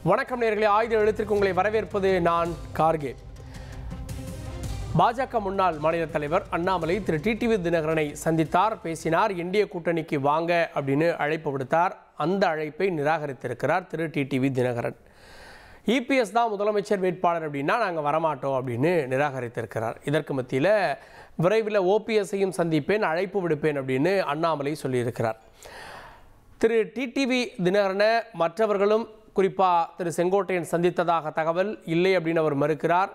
வணக்கம் நேயர்களே, ஆயுத எழுத்திற்கு உங்களை வரவேற்பது நான் கார்கே. பாஜக முன்னாள் மாநில தலைவர் அண்ணாமலை திரு டிடிவி தினகரனை சந்தித்தார், பேசினார். என்டிஏ கூட்டணிக்கு வாங்க அப்படின்னு அழைப்பு விடுத்தார். அந்த அழைப்பை நிராகரித்திருக்கிறார் திரு டிடிவி தினகரன். இபிஎஸ் தான் முதலமைச்சர் வேட்பாளர் அப்படின்னா நாங்கள் வரமாட்டோம் அப்படின்னு நிராகரித்திருக்கிறார். இதற்கு மத்தியில் விரைவில் ஓபிஎஸ்ஸையும் சந்திப்பேன், அழைப்பு விடுப்பேன் அப்படின்னு அண்ணாமலை சொல்லியிருக்கிறார். திரு டிடிவி தினகரனை மற்றவர்களும் குறிப்பாக திரு செங்கோட்டையன் சந்தித்ததாக தகவல் இல்லை அப்படின்னு அவர் மறுக்கிறார்.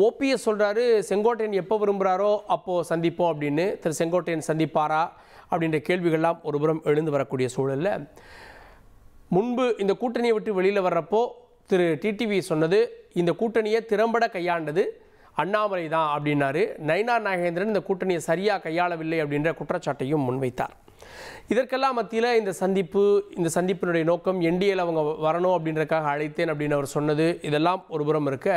ஓபிஎஸ் சொல்கிறாரு செங்கோட்டையன் எப்போ விரும்புகிறாரோ அப்போது சந்திப்போம் அப்படின்னு. திரு செங்கோட்டையன் சந்திப்பாரா அப்படின்ற கேள்விகள்லாம் ஒருபுறம் எழுந்து வரக்கூடிய சூழலில் முன்பு இந்த கூட்டணியை விட்டு வெளியில் வர்றப்போ திரு டிடிவி சொன்னது இந்த கூட்டணியை திறம்பட கையாண்டது அண்ணாமலை தான் அப்படின்னாரு. நயினார் நாகேந்திரன் இந்த கூட்டணியை சரியாக கையாளவில்லை அப்படின்ற குற்றச்சாட்டையும் முன்வைத்தார். இதற்கெல்லாம் மத்தியில் இந்த சந்திப்பினுடைய நோக்கம் என்டிஏல அவங்க வரணும் அப்படின்றக்காக அழைத்தேன் அப்படின்னு அவர் சொன்னது இதெல்லாம் ஒரு புறம் இருக்க,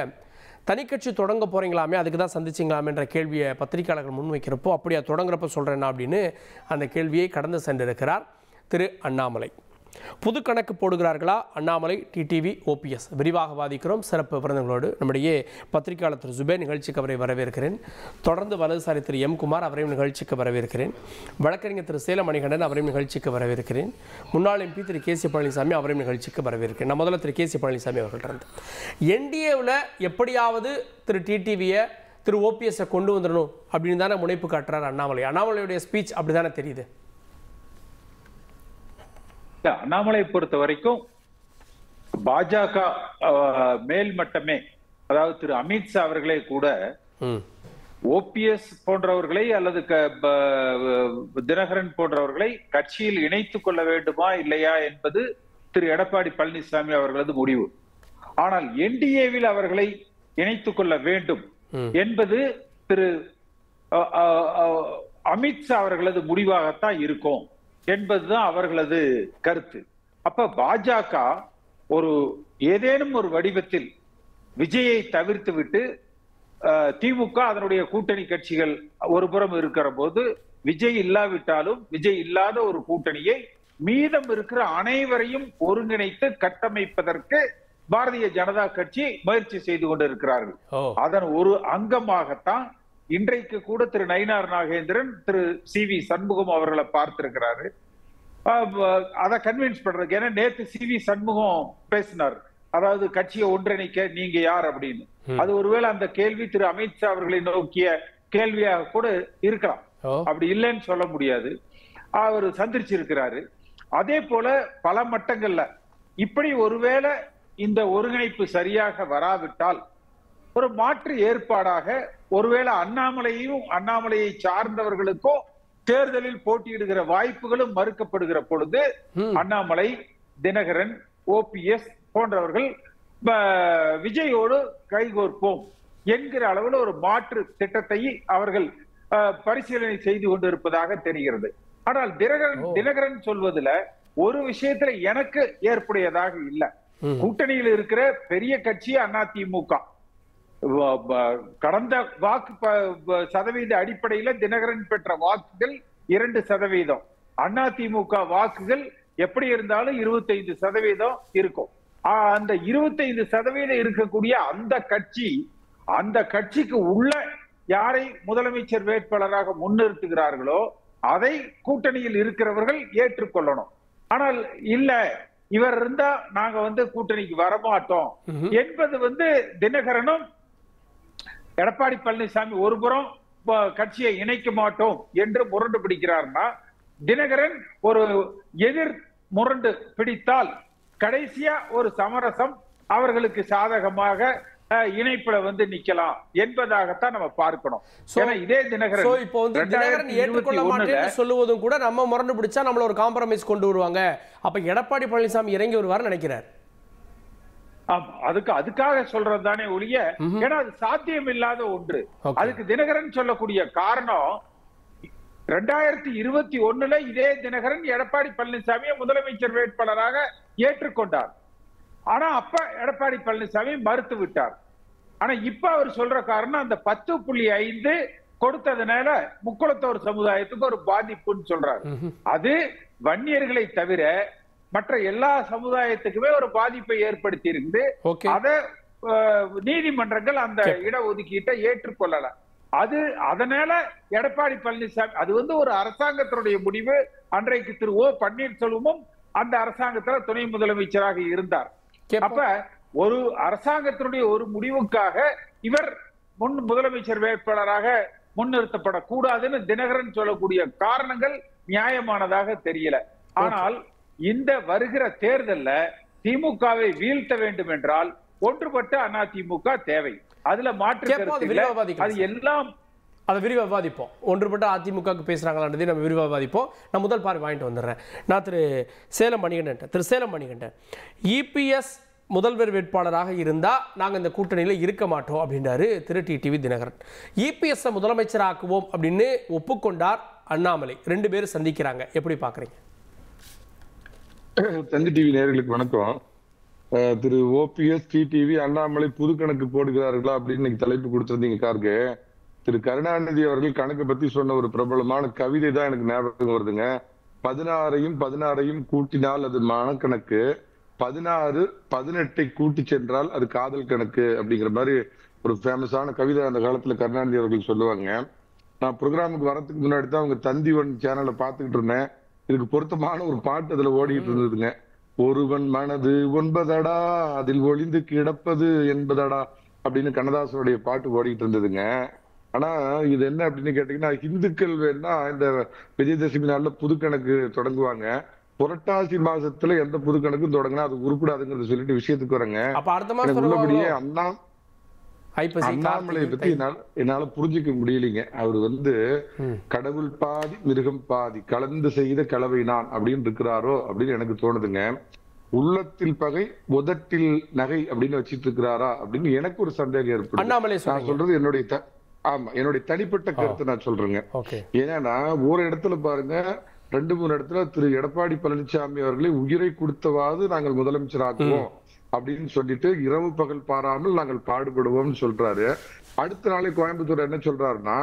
தனிக்கட்சி தொடங்க போகிறீங்களாமே அதுக்கு தான் சந்திச்சிங்களாமேன்ற கேள்வியை பத்திரிகையாளர்கள் முன்வைக்கிறப்போ அப்படியா தொடங்குறப்ப சொல்கிறேன்னா அப்படின்னு அந்த கேள்வியை கடந்து சென்றிருக்கிறார் திரு அண்ணாமலை. புது கணக்கு போடுகிறார்களா அண்ணாமலை, டிடிவி, ஓபிஎஸ்? விரிவாக வாதிக்கிறோம். சிறப்பு விருந்தினர்களோடு நம்முடைய பத்திரிகையாளர் திரு ஜுபேர் நிகழ்ச்சிக்கு அவரை வரவேற்கிறேன். தொடர்ந்து வலதுசாரி திரு எம் குமார் அவரையும் நிகழ்ச்சிக்கு வரவேற்கிறேன். வழக்கறிஞர் திரு சேலம் மணிகண்டன் அவரையும் நிகழ்ச்சிக்கு வரவேற்கிறேன். முன்னாள் எம்பி திரு கே சி பழனிசாமி அவரையும் நிகழ்ச்சிக்கு வரவேற்கிறேன். நான் முதல்ல திரு கே சி பழனிசாமி அவர்கள்ட்ட என்டிஏவில் எப்படியாவது திரு டிடிவியை திரு ஓபிஎஸ்ஸை கொண்டு வந்துடணும் அப்படின்னு தானே முனைப்பு காட்டுறார் அண்ணாமலை. அண்ணாமலையுடைய ஸ்பீச் அப்படி தானே தெரியுது. அண்ணாமலை பொறுத்த வரைக்கும் பாஜக மேல்மட்டமே, அதாவது திரு அமித்ஷா அவர்களே கூட ஓபிஎஸ் போன்றவர்களை அல்லது தினகரன் போன்றவர்களை கட்சியில் இணைத்துக் கொள்ள வேண்டுமா இல்லையா என்பது திரு எடப்பாடி பழனிசாமி அவர்களது முடிவு. ஆனால் என்டிஏவில் அவர்களை இணைத்துக் கொள்ள வேண்டும் என்பது திரு அமித்ஷா அவர்களது முடிவாகத்தான் இருக்கும் என்பதுதான் அவர்களது கருத்து. அப்ப பாஜக ஒரு ஏதேனும் ஒரு வடிவத்தில் விஜயை தவிர்த்து விட்டு திமுக அதனுடைய கூட்டணி கட்சிகள் ஒரு புறம் இருக்கிற போது விஜய் இல்லாவிட்டாலும் விஜய் இல்லாத ஒரு கூட்டணியை மீதம் இருக்கிற அனைவரையும் ஒருங்கிணைத்து கட்டமைப்பதற்கு பாரதிய ஜனதா கட்சி முயற்சி செய்து கொண்டிருக்கிறார்கள். அதன் ஒரு அங்கமாகத்தான் இன்றைக்கு கூட திரு நயினார் நாகேந்திரன் திரு சி.வி. சண்முகம் அவர்களை பார்த்திருக்கிறாரு. அதை கன்வின்ஸ் பண்றதுக்கு. ஏன்னா நேற்று சி.வி. சண்முகம் பேசினார், அதாவது கட்சியை ஒன்றிணைக்க நீங்க யார் அப்படின்னு. அது ஒருவேளை அந்த கேள்வி திரு அமித்ஷா அவர்களை நோக்கிய கேள்வியாக கூட இருக்கலாம், அப்படி இல்லைன்னு சொல்ல முடியாது. அவர் சந்திச்சிருக்கிறாரு. அதே போல பல மட்டங்கள்ல இப்படி ஒருவேளை இந்த ஒருங்கிணைப்பு சரியாக வராவிட்டால் ஒரு மாற்று ஏற்பாடாக ஒருவேளை அண்ணாமலையை சார்ந்தவர்களுக்கோ தேர்தலில் போட்டியிடுகிற வாய்ப்புகளும் மறுக்கப்படுகிற பொழுது அண்ணாமலை, தினகரன், ஓபிஎஸ் போன்றவர்கள் விஜயோடு கைகோர்ப்போம் என்கிற அளவில் ஒரு மாற்று திட்டத்தை அவர்கள் பரிசீலனை செய்து கொண்டிருப்பதாக தெரிகிறது. ஆனால் தினகரன் சொல்வதில் ஒரு விஷயத்துல எனக்கு ஏற்புடையதாக இல்லை. கூட்டணியில் இருக்கிற பெரிய கட்சி அதிமுக. கடந்த வாக்கு சதவீத அடிப்படையில தினகரன் பெற்ற வாக்குகள் 2%. அதிமுக வாக்குகள் எப்படி இருந்தாலும் 25% இருக்கும். அந்த 25% இருக்கக்கூடிய அந்த கட்சிக்கு உள்ள யாரை முதலமைச்சர் வேட்பாளராக முன்னிறுத்துகிறார்களோ அதை கூட்டணியில் இருக்கிறவர்கள் ஏற்றுக்கொள்ளணும். ஆனால் இல்ல இவர் இருந்தா நாங்க கூட்டணிக்கு வரமாட்டோம் என்பது தினகரனும் எடப்பாடி பழனிசாமி ஒருபுறம் கட்சியை இணைக்க மாட்டோம் என்று முரண்டு பிடிக்கிறார்னா, தினகரன் ஒரு எதிர் முரண்டு பிடித்தால் கடைசியா ஒரு சமரசம் அவர்களுக்கு சாதகமாக இணைப்புல நிக்கலாம் என்பதாகத்தான் நம்ம பார்க்கணும். இதே தினகரன் ஏற்றுக்கொள்ள மாட்டேன்னு சொல்லுவதும் கூட நம்ம முரண்டு பிடிச்சா நம்மள ஒரு காம்ப்ரமைஸ் கொண்டு வருவாங்க. அப்ப எடப்பாடி பழனிசாமி இறங்கி வருவார் நினைக்கிறார். அதுக்காக சொல்றதுதானே ஒழிய, ஏன்னா அது சாத்தியம் இல்லாத ஒன்று. அதுக்கு தினகரன் சொல்லக்கூடிய காரணம் 2021 இதே தினகரன் எடப்பாடி பழனிசாமியை முதலமைச்சர் வேட்பாளராக ஏற்றுக்கொண்டார். ஆனா அப்ப எடப்பாடி பழனிசாமி மறுத்து விட்டார். ஆனா இப்ப அவர் சொல்ற காரணம் அந்த 10.5 கொடுத்ததுனால முக்குளத்தோர் சமுதாயத்துக்கு ஒரு பாதிப்புன்னு சொல்றாரு. அது வன்னியர்களை தவிர மற்ற எல்லா சமுதாயத்துக்குமே ஒரு பாதிப்பை ஏற்படுத்தி இருந்து ஓகே அதை நீதிமன்றங்கள் அந்த இடஒதுக்கீட்டை ஏற்றுக்கொள்ளல. அதனால எடப்பாடி பழனிசாமி அது ஒரு அரசாங்கத்தினுடைய முடிவு. அன்றைக்கு திரு ஓ பன்னீர்செல்வமும் அந்த அரசாங்கத்துல துணை முதலமைச்சராக இருந்தார். அப்ப ஒரு அரசாங்கத்தினுடைய ஒரு முடிவுக்காக இவர் முன் முதலமைச்சர் வேட்பாளராக முன்னிறுத்தப்படக்கூடாதுன்னு தினகரன் சொல்லக்கூடிய காரணங்கள் நியாயமானதாக தெரியல. ஆனால் இந்த வருகிற தேர்தல்ல திமுகவை வீழ்த்த வேண்டும் என்றால் ஒன்றுபட்ட அதிமுக தேவை. அதுல மாற்று கருத்து இல்லை. அது எல்லாம் அதை விரிவாக விவாதிப்போம். ஒன்றுபட்ட அதிமுகவுக்கு பேசுறாங்களான்றதை நம்ம விரிவாக விவாதிப்போம். நான் முதல் பார்வை வாங்கிட்டு வந்துடுறேன். நான் திரு சேலம் மணிகண்டன் இபிஎஸ் முதல்வர் வேட்பாளராக இருந்தால் நாங்கள் இந்த கூட்டணியில் இருக்க மாட்டோம் அப்படின்றாரு திரு டிடிவி தினகரன். இபிஎஸ் முதலமைச்சராக்குவோம் அப்படின்னு ஒப்புக்கொண்டார் அண்ணாமலை. 2 பேரும் சந்திக்கிறாங்க. எப்படி பார்க்குறீங்க? தந்தி டிவி நேயர்களுக்கு வணக்கம். திரு ஓபிஎஸ் டிடிவி அண்ணாமலை புது கணக்கு போடுகிறார்களா அப்படின்னு இன்னைக்கு தலைப்பு கொடுத்திருந்தீங்க கார்கே. திரு கருணாநிதி அவர்கள் கணக்கு பத்தி சொன்ன ஒரு பிரபலமான கவிதை தான் எனக்கு ஞாபகம் வருதுங்க. 16ஐயும் கூட்டினால் அது மனக்கணக்கு, 16 18 கூட்டி சென்றால் அது காதல் கணக்கு அப்படிங்கிற மாதிரி ஒரு ஃபேமஸான கவிதை அந்த காலத்துல கருணாநிதி அவர்கள் சொல்லுவாங்க. நான் ப்ரோக்ராமுக்கு வரதுக்கு முன்னாடி தான் அவங்க தந்தி ஒன் சேனலை பார்த்துக்கிட்டு இருந்தேன். இதுக்கு பொருத்தமான ஒரு பாட்டு அதுல ஓடிட்டு இருந்ததுங்க. ஒருவன் மனது 9 அதில் ஒளிந்து கிடப்பது 80 அப்படின்னு கண்ணதாசனுடைய பாட்டு ஓடிட்டு இருந்ததுங்க. ஆனா இது என்ன அப்படின்னு கேட்டீங்கன்னா, இந்துக்கள் வேணா இந்த விஜயதசமி நாள்ல புது கணக்கு தொடங்குவாங்க. புரட்டாசி மாசத்துல எந்த புது கணக்கும் தொடங்கினா அது உருப்படாதுங்கிறத சொல்லிட்டு விஷயத்துக்கு வரங்க. உள்ளபடியே அண்ணாமலையை பத்தி என்னால புரிஞ்சுக்க முடியலைங்க. அவரு கடவுள் பாதி மிருகம் பாதி கலந்து செய்த கலவை நான் அப்படின்னு இருக்கிறாரோ அப்படின்னு எனக்கு தோணுதுங்க. உள்ளத்தில் பகை உதட்டில் நகை அப்படின்னு வச்சிட்டு இருக்கிறாரா அப்படின்னு எனக்கு ஒரு சந்தேகம் ஏற்படும். நான் சொல்றது என்னுடைய தனிப்பட்ட கருத்து நான் சொல்றேங்க. ஏன்னா ஒரு இடத்துல பாருங்க, 2-3 இடத்துல திரு எடப்பாடி பழனிசாமி அவர்களை உயிரை கொடுத்தவாது நாங்கள் முதலமைச்சர் ஆக்குவோம் அப்படின்னு சொல்லிட்டு இரவு பகல் பாராமல் நாங்கள் பாடுபடுவோம்னு சொல்றாரு. அடுத்த நாளை கோயம்புத்தூர் என்ன சொல்றாருன்னா,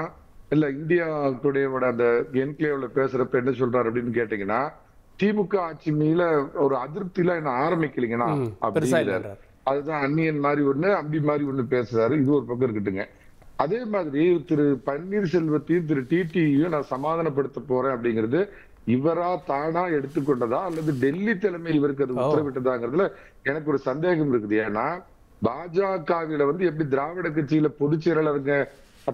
இல்ல இந்தியாவுடைய அந்த என்கிளேவ்ல பேசுறப்ப என்ன சொல்றாரு அப்படின்னு கேட்டீங்கன்னா, திமுக ஆட்சி மீது ஒரு அதிருப்தியில என்ன ஆரம்பிக்கலீங்கன்னா அப்படிங்கிறாரு. அதுதான் அந்நியன் மாதிரி ஒண்ணு அம்பி மாதிரி ஒண்ணு பேசுறாரு. இது ஒரு பக்கம் இருக்கட்டுங்க. அதே மாதிரி திரு பன்னீர்செல்வத்தையும் திரு டிடியும் நான் சமாதானப்படுத்த போறேன் அப்படிங்கிறது இவரா தானா எடுத்துக்கொண்டதா அல்லது டெல்லி தலைமை இவருக்கு அது உத்தரவிட்டதாங்கிறதுல எனக்கு ஒரு சந்தேகம் இருக்குது. ஏன்னா பாஜகவில எப்படி திராவிட கட்சியில பொதுச் செயலாளருங்க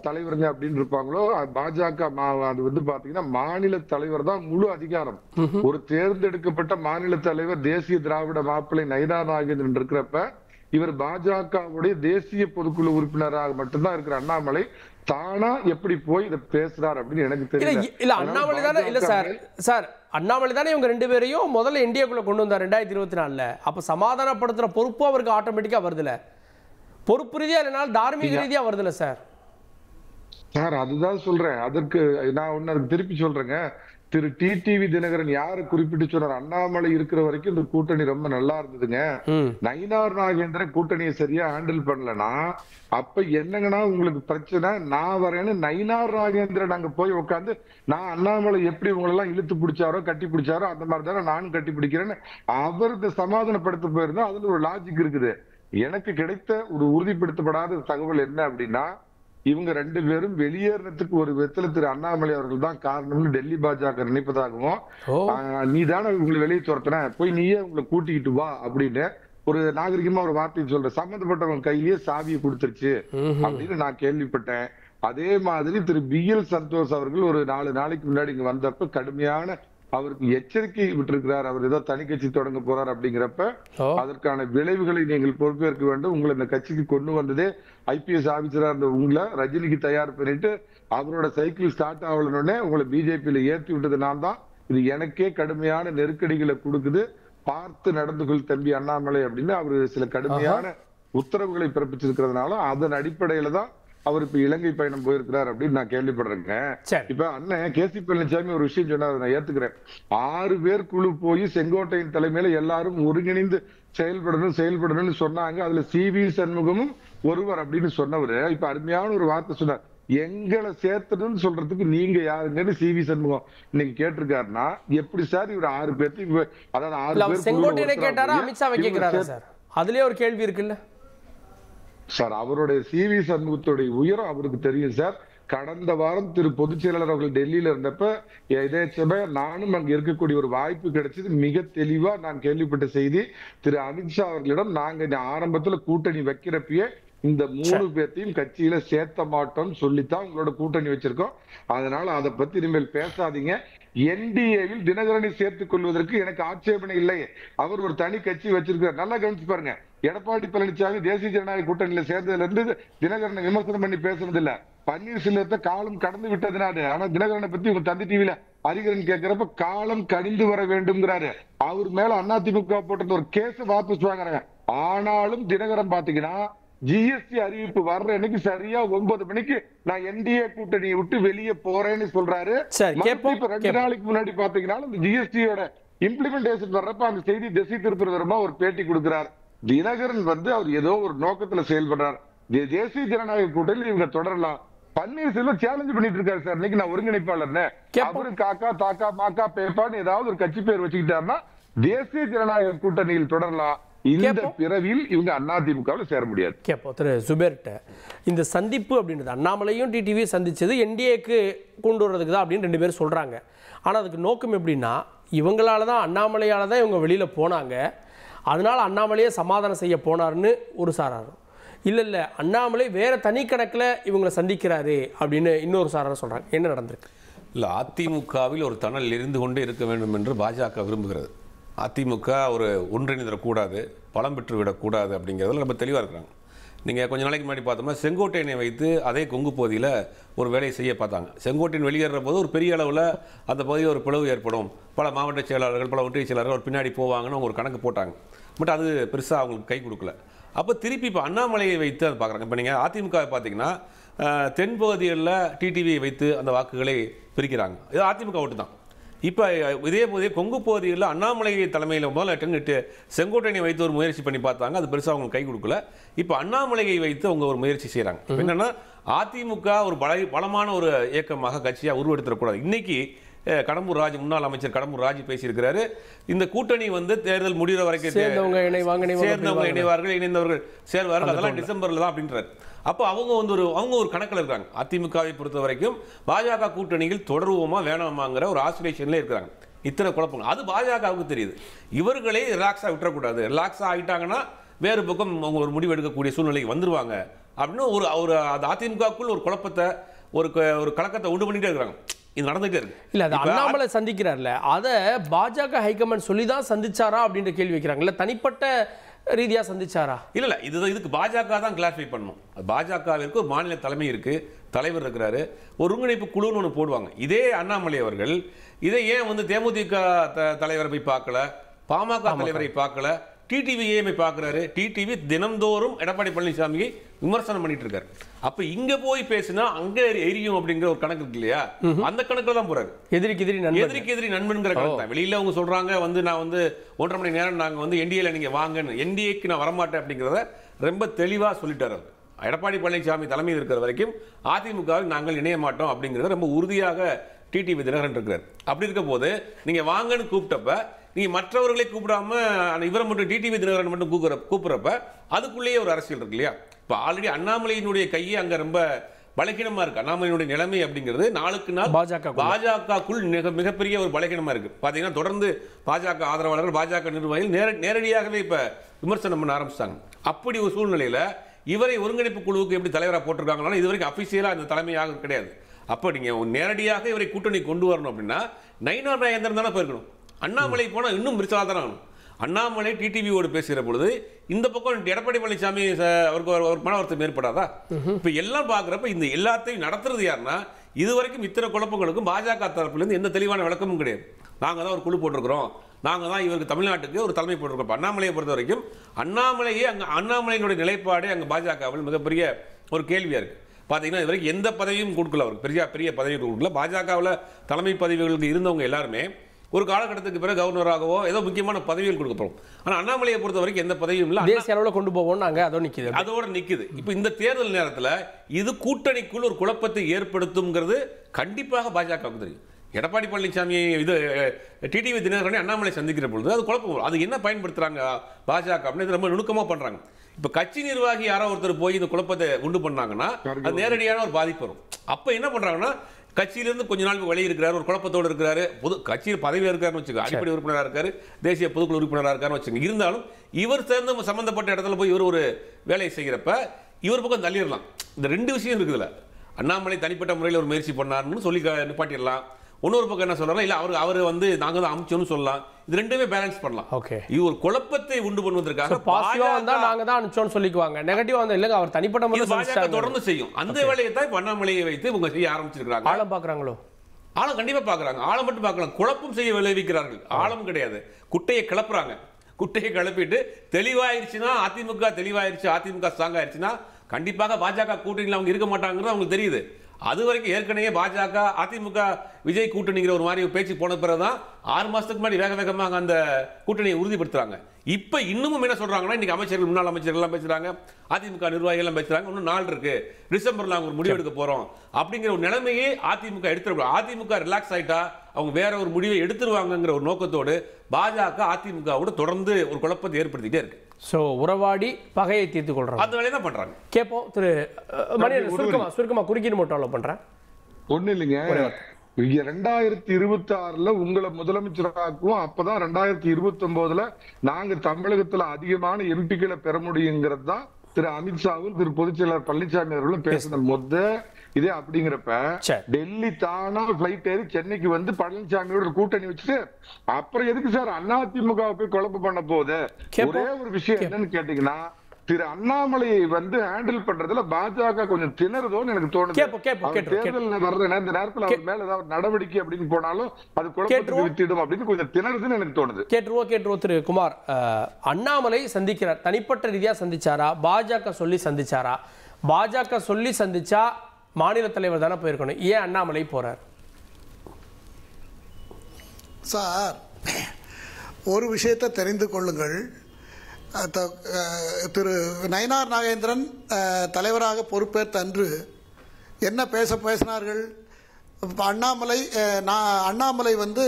தலைவருங்க அப்படின்னு இருப்பாங்களோ, பாஜக அது பாத்தீங்கன்னா மாநில தலைவர் தான் முழு அதிகாரம். ஒரு தேர்ந்தெடுக்கப்பட்ட மாநில தலைவர் தேசிய திராவிட மாப்பிள்ளை நயினார் நாகேந்திரன் இருக்கிறப்ப இவர் பாஜகவுடைய தேசிய பொதுக்குழு உறுப்பினராக மட்டும்தான் இருக்கிற அண்ணாமலை தானா எப்படி போய் இதை பேசுறாரு அப்படின்னு எனக்கு தெரியல. இல்ல அண்ணாமலை தானே இல்ல சார் அண்ணாமலை தானே இவங்க 2 பேரையும் முதல்ல இந்தியாக்குள்ள கொண்டு வந்தார் 2024ல. அப்ப சமாதானப்படுத்துற பொறுப்பு அவருக்கு ஆட்டோமேட்டிக்கா வருதுல. பொறுப்பு ரீதியா இல்லைனாலும் தார்மீக ரீதியா வருதுல சார். அதுதான் சொல்றேன். அதற்கு நான் ஒன்னு திருப்பி சொல்றேங்க. திரு டிடிவி தினகரன் யாரு குறிப்பிட்டு சொன்னார், அண்ணாமலை இருக்கிற வரைக்கும் இந்த கூட்டணி ரொம்ப நல்லா இருந்ததுங்க. நயினார் நாகேந்திரன் கூட்டணியை சரியா ஹேண்டில் பண்ணலன்னா அப்ப என்னங்கன்னா உங்களுக்கு பிரச்சனை, நான் வரேன்னு நயினார் நாகேந்திரன் அங்க போய் உட்காந்து நான் அண்ணாமலை எப்படி உங்களெல்லாம் இழுத்து பிடிச்சாரோ கட்டி பிடிச்சாரோ அந்த மாதிரி தானே நானும் கட்டி பிடிக்கிறேன்னு அவர் இந்த சமாதானப்படுத்த போயிருந்தா அதுல ஒரு லாஜிக் இருக்குது. எனக்கு கிடைத்த ஒரு உறுதிப்படுத்தப்படாத தகவல் என்ன அப்படின்னா, இவங்க 2 பேரும் வெளியேறதுக்கு ஒரு விதத்துல திரு அண்ணாமலை அவர்கள் தான் காரணம்னு டெல்லி பாஜக நினைப்பதாகவும், நீ தானே உங்களை வெளியே துரத்துன போய் நீயே உங்களை கூட்டிக்கிட்டு வா அப்படின்னு ஒரு நாகரிகமா ஒரு வார்த்தை சொல்ற சம்பந்தப்பட்டவங்க கையிலேயே சாவியை கொடுத்துருச்சு அப்படின்னு நான் கேள்விப்பட்டேன். அதே மாதிரி திரு BL சந்தோஷ் அவர்கள் ஒரு 4 நாளைக்கு முன்னாடி இங்க வந்தப்ப கடுமையான அவருக்கு எச்சரிக்கை விட்டிருக்கிறார். அவர் ஏதோ தனி கட்சி தொடங்க போறார் அப்படிங்கிறப்ப அதற்கான விளைவுகளை நீங்கள் பொறுப்பேற்க வேண்டும். உங்களை இந்த கட்சிக்கு கொண்டு வந்ததே IPS ஆபீசரா இருந்த உங்களை ரஜினிக்கு தயார் பண்ணிட்டு அவரோட சைக்கிள் ஸ்டார்ட் ஆகலன்னே உங்களை பிஜேபியில ஏற்றி விட்டது நான் தான். இது எனக்கே கடுமையான நெருக்கடிகளை கொடுக்குது, பார்த்து நடந்து கொள் தம்பி அண்ணாமலை அப்படின்னு அவரு சில கடுமையான உத்தரவுகளை பிறப்பிச்சிருக்கிறதுனால அதன் அடிப்படையில தான் அவர் இப்ப இலங்கை பயணம் போயிருக்கிறார் அப்படின்னு நான் கேள்விப்படுறேங்க. இப்ப அண்ணன் KC பழனிசாமி ஒரு விஷயம் சொன்னார், நான் ஏத்துக்கிறேன். 6 பேர் குழு போய் செங்கோட்டையின் தலைமையில எல்லாரும் ஒருங்கிணைந்து செயல்படணும்னு சொன்னாங்க. அதுல CV சண்முகமும் ஒருவர் அப்படின்னு சொன்னவரு இப்ப அருமையான ஒரு வார்த்தை சொன்னார், எங்களை சேர்த்தணும்னு சொல்றதுக்கு நீங்க யாருங்கன்னு சி.வி. சண்முகம் இன்னைக்கு கேட்டிருக்காருன்னா எப்படி சார் இவர் 6 பேர்த்தையும் அதாவது 6 பேர் செங்கோட்டையனை கேட்டாரா அமித்ஷாவை கேட்கிறாரா சார்? அதுலயே ஒரு கேள்வி இருக்குல்ல சார். அவருடைய சி.வி. சண்முகத்துடைய உயரம் அவருக்கு தெரியும் சார். கடந்த வாரம் திரு பொதுச் செயலாளர் அவர்கள் டெல்லியில இருந்தப்ப எதேச்சமா நானும் அங்க இருக்கக்கூடிய ஒரு வாய்ப்பு கிடைச்சது. மிக தெளிவா நான் கேள்விப்பட்ட செய்தி, திரு அமித்ஷா அவர்களிடம் நாங்க ஆரம்பத்துல கூட்டணி வைக்கிறப்பயே இந்த 3 பேர்த்தையும் கட்சியில சேர்த்த மாட்டோம் சொல்லித்தான் உங்களோட கூட்டணி வச்சிருக்கோம். அதனால அதை பத்தி இனிமேல் பேசாதீங்க. என்டிஏவில் தினகரனை சேர்த்துக் கொள்வதற்கு எனக்கு ஆட்சேபனை இல்லை. அவர் ஒரு தனி கட்சி வச்சிருக்கார். நல்லா கவனிச்சு பாருங்க. எடப்பாடி பழனிசாமி தேசிய ஜனநாயக கூட்டணியில சேர்ந்ததுல இருந்து தினகரனை விமர்சனம் பண்ணி பேசுறது இல்ல. பன்னீர்செல்வத்தை காலம் கடந்து விட்டதுனால. ஆனா தினகரனை பத்தி உங்க தந்தி டிவில அறிகிறன் கேட்கிறப்ப காலம் கடிந்து வர வேண்டும்ங்கிறாரு. அவர் மேல அதிமுக போட்ட ஒரு கேஸ் வாபஸ் வாங்குறாங்க. ஆனாலும் தினகரன் பாத்தீங்கன்னா ஜிஎஸ்டி அறிவிப்பு வர்ற அன்னைக்கு சரியா 9 மணிக்கு நான் என்டிஏ கூட்டணியை விட்டு வெளியே போறேன்னு சொல்றாரு. இப்ப 2 நாளைக்கு முன்னாடி பாத்தீங்கன்னா இந்த ஜிஎஸ்டியோட இம்ப்ளிமெண்டேஷன் வர்றப்ப அந்த செய்தி திசை திருப்புற விதமா ஒரு பேட்டி கொடுக்கிறார். தினகரன் அவர் ஏதோ ஒரு நோக்கத்துல செயல்படுறார். தேசிய ஜனநாயக கூட்டணியில் இவங்க தொடரலாம். பன்னீர்செல்வம் சேலஞ்ச் பண்ணிட்டு இருக்காரு சார். இன்னைக்கு நான் ஒருங்கிணைப்பாளர் அவரு காக்கா தாக்கா மாக்கா பேப்பான்னு ஏதாவது ஒரு கட்சி பேர் வச்சுக்கிட்டாருன்னா தேசிய ஜனநாயக கூட்டணியில் தொடரலாம். இந்த பிறவியில் இவங்க அதிமுகவில் சேர முடியாது. கேப்போ திரு சுபேர்ட்ட இந்த சந்திப்பு அப்படின்றது அண்ணாமலையும் டிடிவி சந்திச்சது என்டிஏக்கு கொண்டு வர்றதுக்கு தான் அப்படின்னு 2 பேர் சொல்றாங்க. ஆனால் அதுக்கு நோக்கம் எப்படின்னா இவங்களால தான் அண்ணாமலையால தான் இவங்க வெளியில போனாங்க, அதனால அண்ணாமலையே சமாதானம் செய்ய போனார்னு ஒரு சாராரும், இல்லை அண்ணாமலை வேற தனி கணக்கில் இவங்களை சந்திக்கிறாரு அப்படின்னு இன்னொரு சாராரும் சொல்றாங்க. என்ன நடந்திருக்கு? இல்லை, அதிமுகவில் ஒரு தணல் இருந்து கொண்டே இருக்க வேண்டும் என்று பாஜக விரும்புகிறது. அதிமுக ஒரு ஒன்றிணைந்துடக்கூடாது, பலம் பெற்று விடக்கூடாது அப்படிங்கிறதுல ரொம்ப தெளிவாக இருக்கிறாங்க. நீங்கள் கொஞ்சம் நாளைக்கு முன்னாடி பார்த்தோம்னா செங்கோட்டையனை வைத்து அதே கொங்கு பகுதியில் ஒரு வேலையை செய்ய பார்த்தாங்க. செங்கோட்டையன் வெளியேற போது ஒரு பெரிய அளவில் அந்த பகுதியில் ஒரு பிளவு ஏற்படும், பல மாவட்ட செயலாளர்கள் பல ஒன்றிய செயலாளர்கள் ஒரு பின்னாடி போவாங்கன்னு அவங்க ஒரு கணக்கு போட்டாங்க. பட் அது பெருசாக அவங்களுக்கு கை கொடுக்கல. அப்போ திருப்பி இப்போ அண்ணாமலையை வைத்து அதை பார்க்குறாங்க. இப்போ நீங்கள் அதிமுகவை பார்த்தீங்கன்னா தென்பகுதிகளில் டிடிவியை வைத்து அந்த வாக்குகளை பிரிக்கிறாங்க. இது அதிமுக ஓட்டு தான். இப்போ இதே போதே கொங்கு பகுதியில் அண்ணாமலை தலைமையில் முதல்ல செங்கோட்டையனை வைத்து ஒரு முயற்சி பண்ணி பார்த்தாங்க. அது பெருசாக அவங்களுக்கு கை கொடுக்கல. இப்போ அண்ணாமலையை வைத்து அவங்க ஒரு முயற்சி செய்கிறாங்க. என்னன்னா அதிமுக ஒரு பலமான ஒரு இயக்கமாக கட்சியாக உருவெடுத்துடக்கூடாது. இன்னைக்கு கடம்பூர் ராஜ் முன்னாள் அமைச்சர் கடம்பூர் ராஜ் பேசியிருக்கிறாரு. இந்த கூட்டணி தேர்தல் முடிகிற வரைக்கும் சேர்ந்தவங்க இணைவார்கள், இணைந்தவர்கள் சேர்வார்கள், அதெல்லாம் டிசம்பர்ல தான் அப்படின்றாரு. அப்போ அவங்க ஒரு கணக்கில் இருக்காங்க. அதிமுகவை பொறுத்த வரைக்கும் பாஜக கூட்டணியில் தொடருவோமா வேணாமாங்கிற ஒரு ஆசிலேஷன்ல இருக்கிறாங்க. இத்தனை குழப்பங்கள் அது பாஜகவுக்கு தெரியுது. இவர்களே ரிலாக்ஸா விட்டுறக்கூடாது. ரிலாக்ஸா ஆகிட்டாங்கன்னா வேறு பக்கம் அவங்க ஒரு முடிவு எடுக்கக்கூடிய சூழ்நிலைக்கு வந்துருவாங்க அப்படின்னு ஒரு அதிமுகக்குள் ஒரு குழப்பத்தை ஒரு கலக்கத்தை உண்டு பண்ணிட்டே இருக்கிறாங்க. இது நடந்துட்டே இருக்கு. இல்ல அது அண்ணாமலை சந்திக்கிறார்ல, அதை பாஜக ஹைகமாண்ட் சொல்லி தான் சந்திச்சாரா அப்படின்ற கேள்வி வைக்கிறாங்கல்ல, தனிப்பட்ட ரீதியா சந்திச்சாரா? இல்ல இதுக்கு பாஜக தான் கிளாரிஃபை பண்ணணும். பாஜகவிற்கு ஒரு மாநில தலைமை இருக்கு, தலைவர் இருக்கிறாரு, ஒருங்கிணைப்பு குழுன்னு ஒன்று போடுவாங்க. இதே அண்ணாமலை அவர்கள் இதை ஏன் தேமுதிக தலைவரை போய் பார்க்கல, பாமக தலைவரை பார்க்கல, டிடிவியை பார்க்கிறாரு? டிடிவி தினந்தோறும் எடப்பாடி பழனிசாமியை விமர்சனம் பண்ணிட்டு இருக்காரு. அப்ப இங்க போய் பேசினா அங்க எரியும் அப்படிங்கிற ஒரு கணக்கு இருக்கு இல்லையா, அந்த கணக்குல தான் போறாரு. எதிரிக்கு எதிரி நண்பன்கிற கணக்கு தான். வெளியில அவங்க சொல்றாங்க நான் 1.5 மணி நேரம் நாங்க என்டிஏல நீங்க வாங்கன்னு, என்டிஏக்கு நான் வரமாட்டேன் அப்படிங்கிறத ரொம்ப தெளிவா சொல்லிட்டாரு. எடப்பாடி பழனிசாமி தலைமையில் இருக்கிற வரைக்கும் அதிமுகவில் நாங்கள் இணைய மாட்டோம் அப்படிங்கிறத ரொம்ப உறுதியாக டிடிவி தினகரன் இருக்கிறார். அப்படி இருக்க போது நீங்க வாங்கன்னு கூப்பிட்டப்ப நீங்க மற்றவர்களை கூப்பிடாம இவரை மட்டும் டிடிவி தினகரன் மட்டும் கூப்பிடுறப்ப அதுக்குள்ளேயே ஒரு அரசியல் இருக்கு இல்லையா? இப்ப ஆல்ரெடி அண்ணாமலையினுடைய கையை அங்க ரொம்ப பலகீனமா இருக்கு. அண்ணாமலையினுடைய நிலைமை அப்படிங்கிறது நாளுக்கு நாள் பாஜகக்குள் மிகப்பெரிய ஒரு பலகீனமா இருக்கு. பாத்தீங்கன்னா தொடர்ந்து பாஜக ஆதரவாளர்கள், பாஜக நிர்வாகிகள் நேரடியாகவே இப்ப விமர்சனம் பண்ண ஆரம்பிச்சாங்க. அப்படி ஒரு சூழ்நிலையில இவரை ஒருங்கிணைப்பு குழுவுக்கு எப்படி தலைவராக போட்டிருக்காங்கன்னா இது வரைக்கும் அபிஷியலா இந்த தலைமையாக கிடையாது. அப்ப நீங்க நேரடியாக இவரை கூட்டணி கொண்டு வரணும் அப்படின்னா நயினார் நாகேந்திரன் தானே போயிருக்கணும். அண்ணாமலை போனா இன்னும் விரிசலா தானே ஆகணும். அண்ணாமலை டிடிவியோடு பேசுகிற பொழுது இந்த பக்கம் எடப்பாடி பழனிசாமி அவருக்கு ஒரு மன வருத்தம் ஏற்படாதா? இப்ப எல்லாம் பாக்குறப்ப இந்த எல்லாத்தையும் நடத்துறது யாருன்னா இதுவரைக்கும் இத்தனை குழப்பங்களுக்கும் பாஜக தரப்பிலிருந்து எந்த தெளிவான விளக்கமும் கிடையாது. நாங்க தான் ஒரு குழு போட்டிருக்கிறோம், நாங்க தான் இவருக்கு தமிழ்நாட்டுக்கு ஒரு தலைமை போட்டிருக்கோம். அண்ணாமலையை பொறுத்த வரைக்கும் அண்ணாமலையினுடைய நிலைப்பாடே அங்க பாஜகவில் மிகப்பெரிய ஒரு கேள்வியா இருக்கு. பாத்தீங்கன்னா இது வரைக்கும் எந்த பதவியும் கொடுக்கல, அவருக்கு பெரிய பதவி கொடுக்கல. பாஜகவில் தலைமை பதவிகளுக்கு இருந்தவங்க எல்லாருமே ஒரு காலகட்டத்துக்கு பிறகு கவர்னராகவோ ஏதோ முக்கியமான பதவிகள் கொடுக்கப்படும். ஆனால் அண்ணாமலையை பொறுத்த வரைக்கும் எந்த பதவியும் இல்லை. தேசிய அளவில் கொண்டு போவோம் நாங்கள் அதோட நிற்குது. இப்போ இந்த தேர்தல் நேரத்தில் இது கூட்டணிக்குள் ஒரு குழப்பத்தை ஏற்படுத்துங்கிறது கண்டிப்பாக பாஜகவுக்கு தெரியும். எடப்பாடி பழனிசாமி இது டிடிவி தினகரனை அண்ணாமலை சந்திக்கிற பொழுது அது குழப்பம். அது என்ன பயன்படுத்துறாங்க பாஜக அப்படின்னு ரொம்ப நுணுக்கமாக பண்றாங்க. இப்போ கட்சி நிர்வாகி யாரோ ஒருத்தர் போய் இந்த குழப்பத்தை உண்டு பண்ணாங்கன்னா அது நேரடியான ஒரு பாதிப்பு வரும். அப்போ என்ன பண்றாங்கன்னா கட்சியிலிருந்து கொஞ்ச நாள் வெளியே இருக்கிறார், ஒரு குழப்பத்தோடு இருக்கிறாரு, பொது கட்சியில் பதவியாக இருக்காருன்னு வச்சுக்கோங்க, அடிப்படை உறுப்பினராக இருக்காரு, தேசிய பொதுக்குழு உறுப்பினராக இருக்காருன்னு வச்சுக்கோங்க. இருந்தாலும் இவர் சேர்ந்து சம்பந்தப்பட்ட இடத்துல போய் இவர் ஒரு வேலையை செய்கிறப்ப இவர் பக்கம் தள்ளிடலாம். இந்த ரெண்டு விஷயம் இருக்குதுல்ல. அண்ணாமலை தனிப்பட்ட முறையில் ஒரு முயற்சி பண்ணாருன்னு சொல்லி நிப்பாட்டிடலாம். இன்னொரு பக்கம் என்ன சொல்றாங்க, இல்ல அவர் வந்து நாங்க தான் அனுப்பிச்சோம்னு சொல்லலாம். இது ரெண்டுமே பேலன்ஸ் பண்ணலாம். ஓகே, இது ஒரு குழப்பத்தை உண்டு பண்ணுவதற்காக பாசிட்டிவா வந்தா நாங்க தான் அனுப்பிச்சோம்னு சொல்லிக்குவாங்க, நெகட்டிவா வந்தா இல்லங்க அவர் தனிப்பட்ட முறையில் பாஜக தொடர்ந்து செய்யும். அந்த வேலையை தான் இப்ப அண்ணாமலையை வைத்து இவங்க செய்ய ஆரம்பிச்சிருக்காங்க. ஆழம் பாக்குறாங்களோ? ஆழம் கண்டிப்பா பாக்குறாங்க. ஆழம் மட்டும் பார்க்கலாம், குழப்பம் செய்ய விளைவிக்கிறார்கள். ஆழம் கிடையாது, குட்டையை கிளப்புறாங்க. குட்டையை கிளப்பிட்டு தெளிவாயிருச்சுன்னா அதிமுக தெளிவாயிருச்சு, அதிமுக ஸ்ட்ராங் ஆயிருச்சுன்னா கண்டிப்பாக பாஜக கூட்டணியில் அவங்க இருக்க மாட்டாங்கிறது அவங்களுக்கு தெரியுது. அது வரைக்கும் ஏற்கனவே பாஜக அதிமுக விஜய் கூட்டணிங்கிற ஒரு மாதிரி பேச்சு போன பிறகுதான் 6 மாசத்துக்கு முன்னாடி வேக வேகமாக அந்த கூட்டணியை உறுதிப்படுத்துறாங்க. இப்ப இன்னமும் என்ன சொல்றாங்கன்னா, இன்னைக்கு அமைச்சர்கள் முன்னாள் அமைச்சர்கள் எல்லாம் பேசுறாங்க, அதிமுக நிர்வாகிகள் எல்லாம் பேசுறாங்க, இன்னும் நாள் இருக்கு, டிசம்பர்ல அவங்க ஒரு முடிவு எடுக்க போறோம் அப்படிங்கிற ஒரு நிலைமையே அதிமுக எடுத்துருவாங்க. அதிமுக ரிலாக்ஸ் ஆயிட்டா அவங்க வேற ஒரு முடிவை எடுத்துருவாங்கிற ஒரு நோக்கத்தோடு பாஜக அதிமுகவோட தொடர்ந்து ஒரு குழப்பத்தை ஏற்படுத்திட்டே இருக்கு. சோ உறவாடி பகையை தீர்த்து கொள்றாங்க, அந்த வேலையை தான் பண்றாங்க. கேட்போம் திரு மணியன், சுருக்கமா குறுக்கிட்டு மட்டும் பண்றேன். ஒண்ணு இல்லைங்க, 2026ல உங்களை முதலமைச்சராக்குவோம், அப்பதான் 2029ல நாங்க தமிழகத்துல அதிகமான எம்பிக்களை பெற முடியுங்கிறது தான் திரு அமித்ஷாவும் திரு பொதுச்செயலாளர் பழனிசாமி அவர்களும் பேசின இதே. அப்படிங்கிறப்ப டெல்லி தானா பிளைட் ஏறி சென்னைக்கு வந்து பழனிசாமியோட கூட்டணி வச்சுட்டு அப்புறம் எதுக்கு சார் அதிமுக போய் குழப்பம் பண்ண போகுது? ஒரே ஒரு விஷயம் என்னன்னு கேட்டீங்கன்னா, திரு அண்ணாமலையை வந்து ஹேண்டில் பண்றதுல பாஜக கொஞ்சம் திணறுதோன்னு எனக்கு தோணுது. தேர்தல் வர்ற இந்த நேரத்தில் அவர் மேல ஏதாவது நடவடிக்கை அப்படின்னு போனாலும் அது குழப்பத்துக்கு வித்திடும் அப்படின்னு கொஞ்சம் திணறுதுன்னு எனக்கு தோணுது. கேட்டுருவோம் திரு குமார், அண்ணாமலை சந்திக்கிறார், தனிப்பட்ட ரீதியா சந்திச்சாரா, பாஜக சொல்லி சந்திச்சாரா? பாஜக சொல்லி சந்திச்சா மாநில தலைவர் தானே போயிருக்கணும், ஏன் அண்ணாமலை போறார்? சார், ஒரு விஷயத்தை தெரிந்து கொள்ளுங்கள். திரு நயினார் நாகேந்திரன் தலைவராக பொறுப்பேற்ற அன்று என்ன பேசினார்கள்? அண்ணாமலை வந்து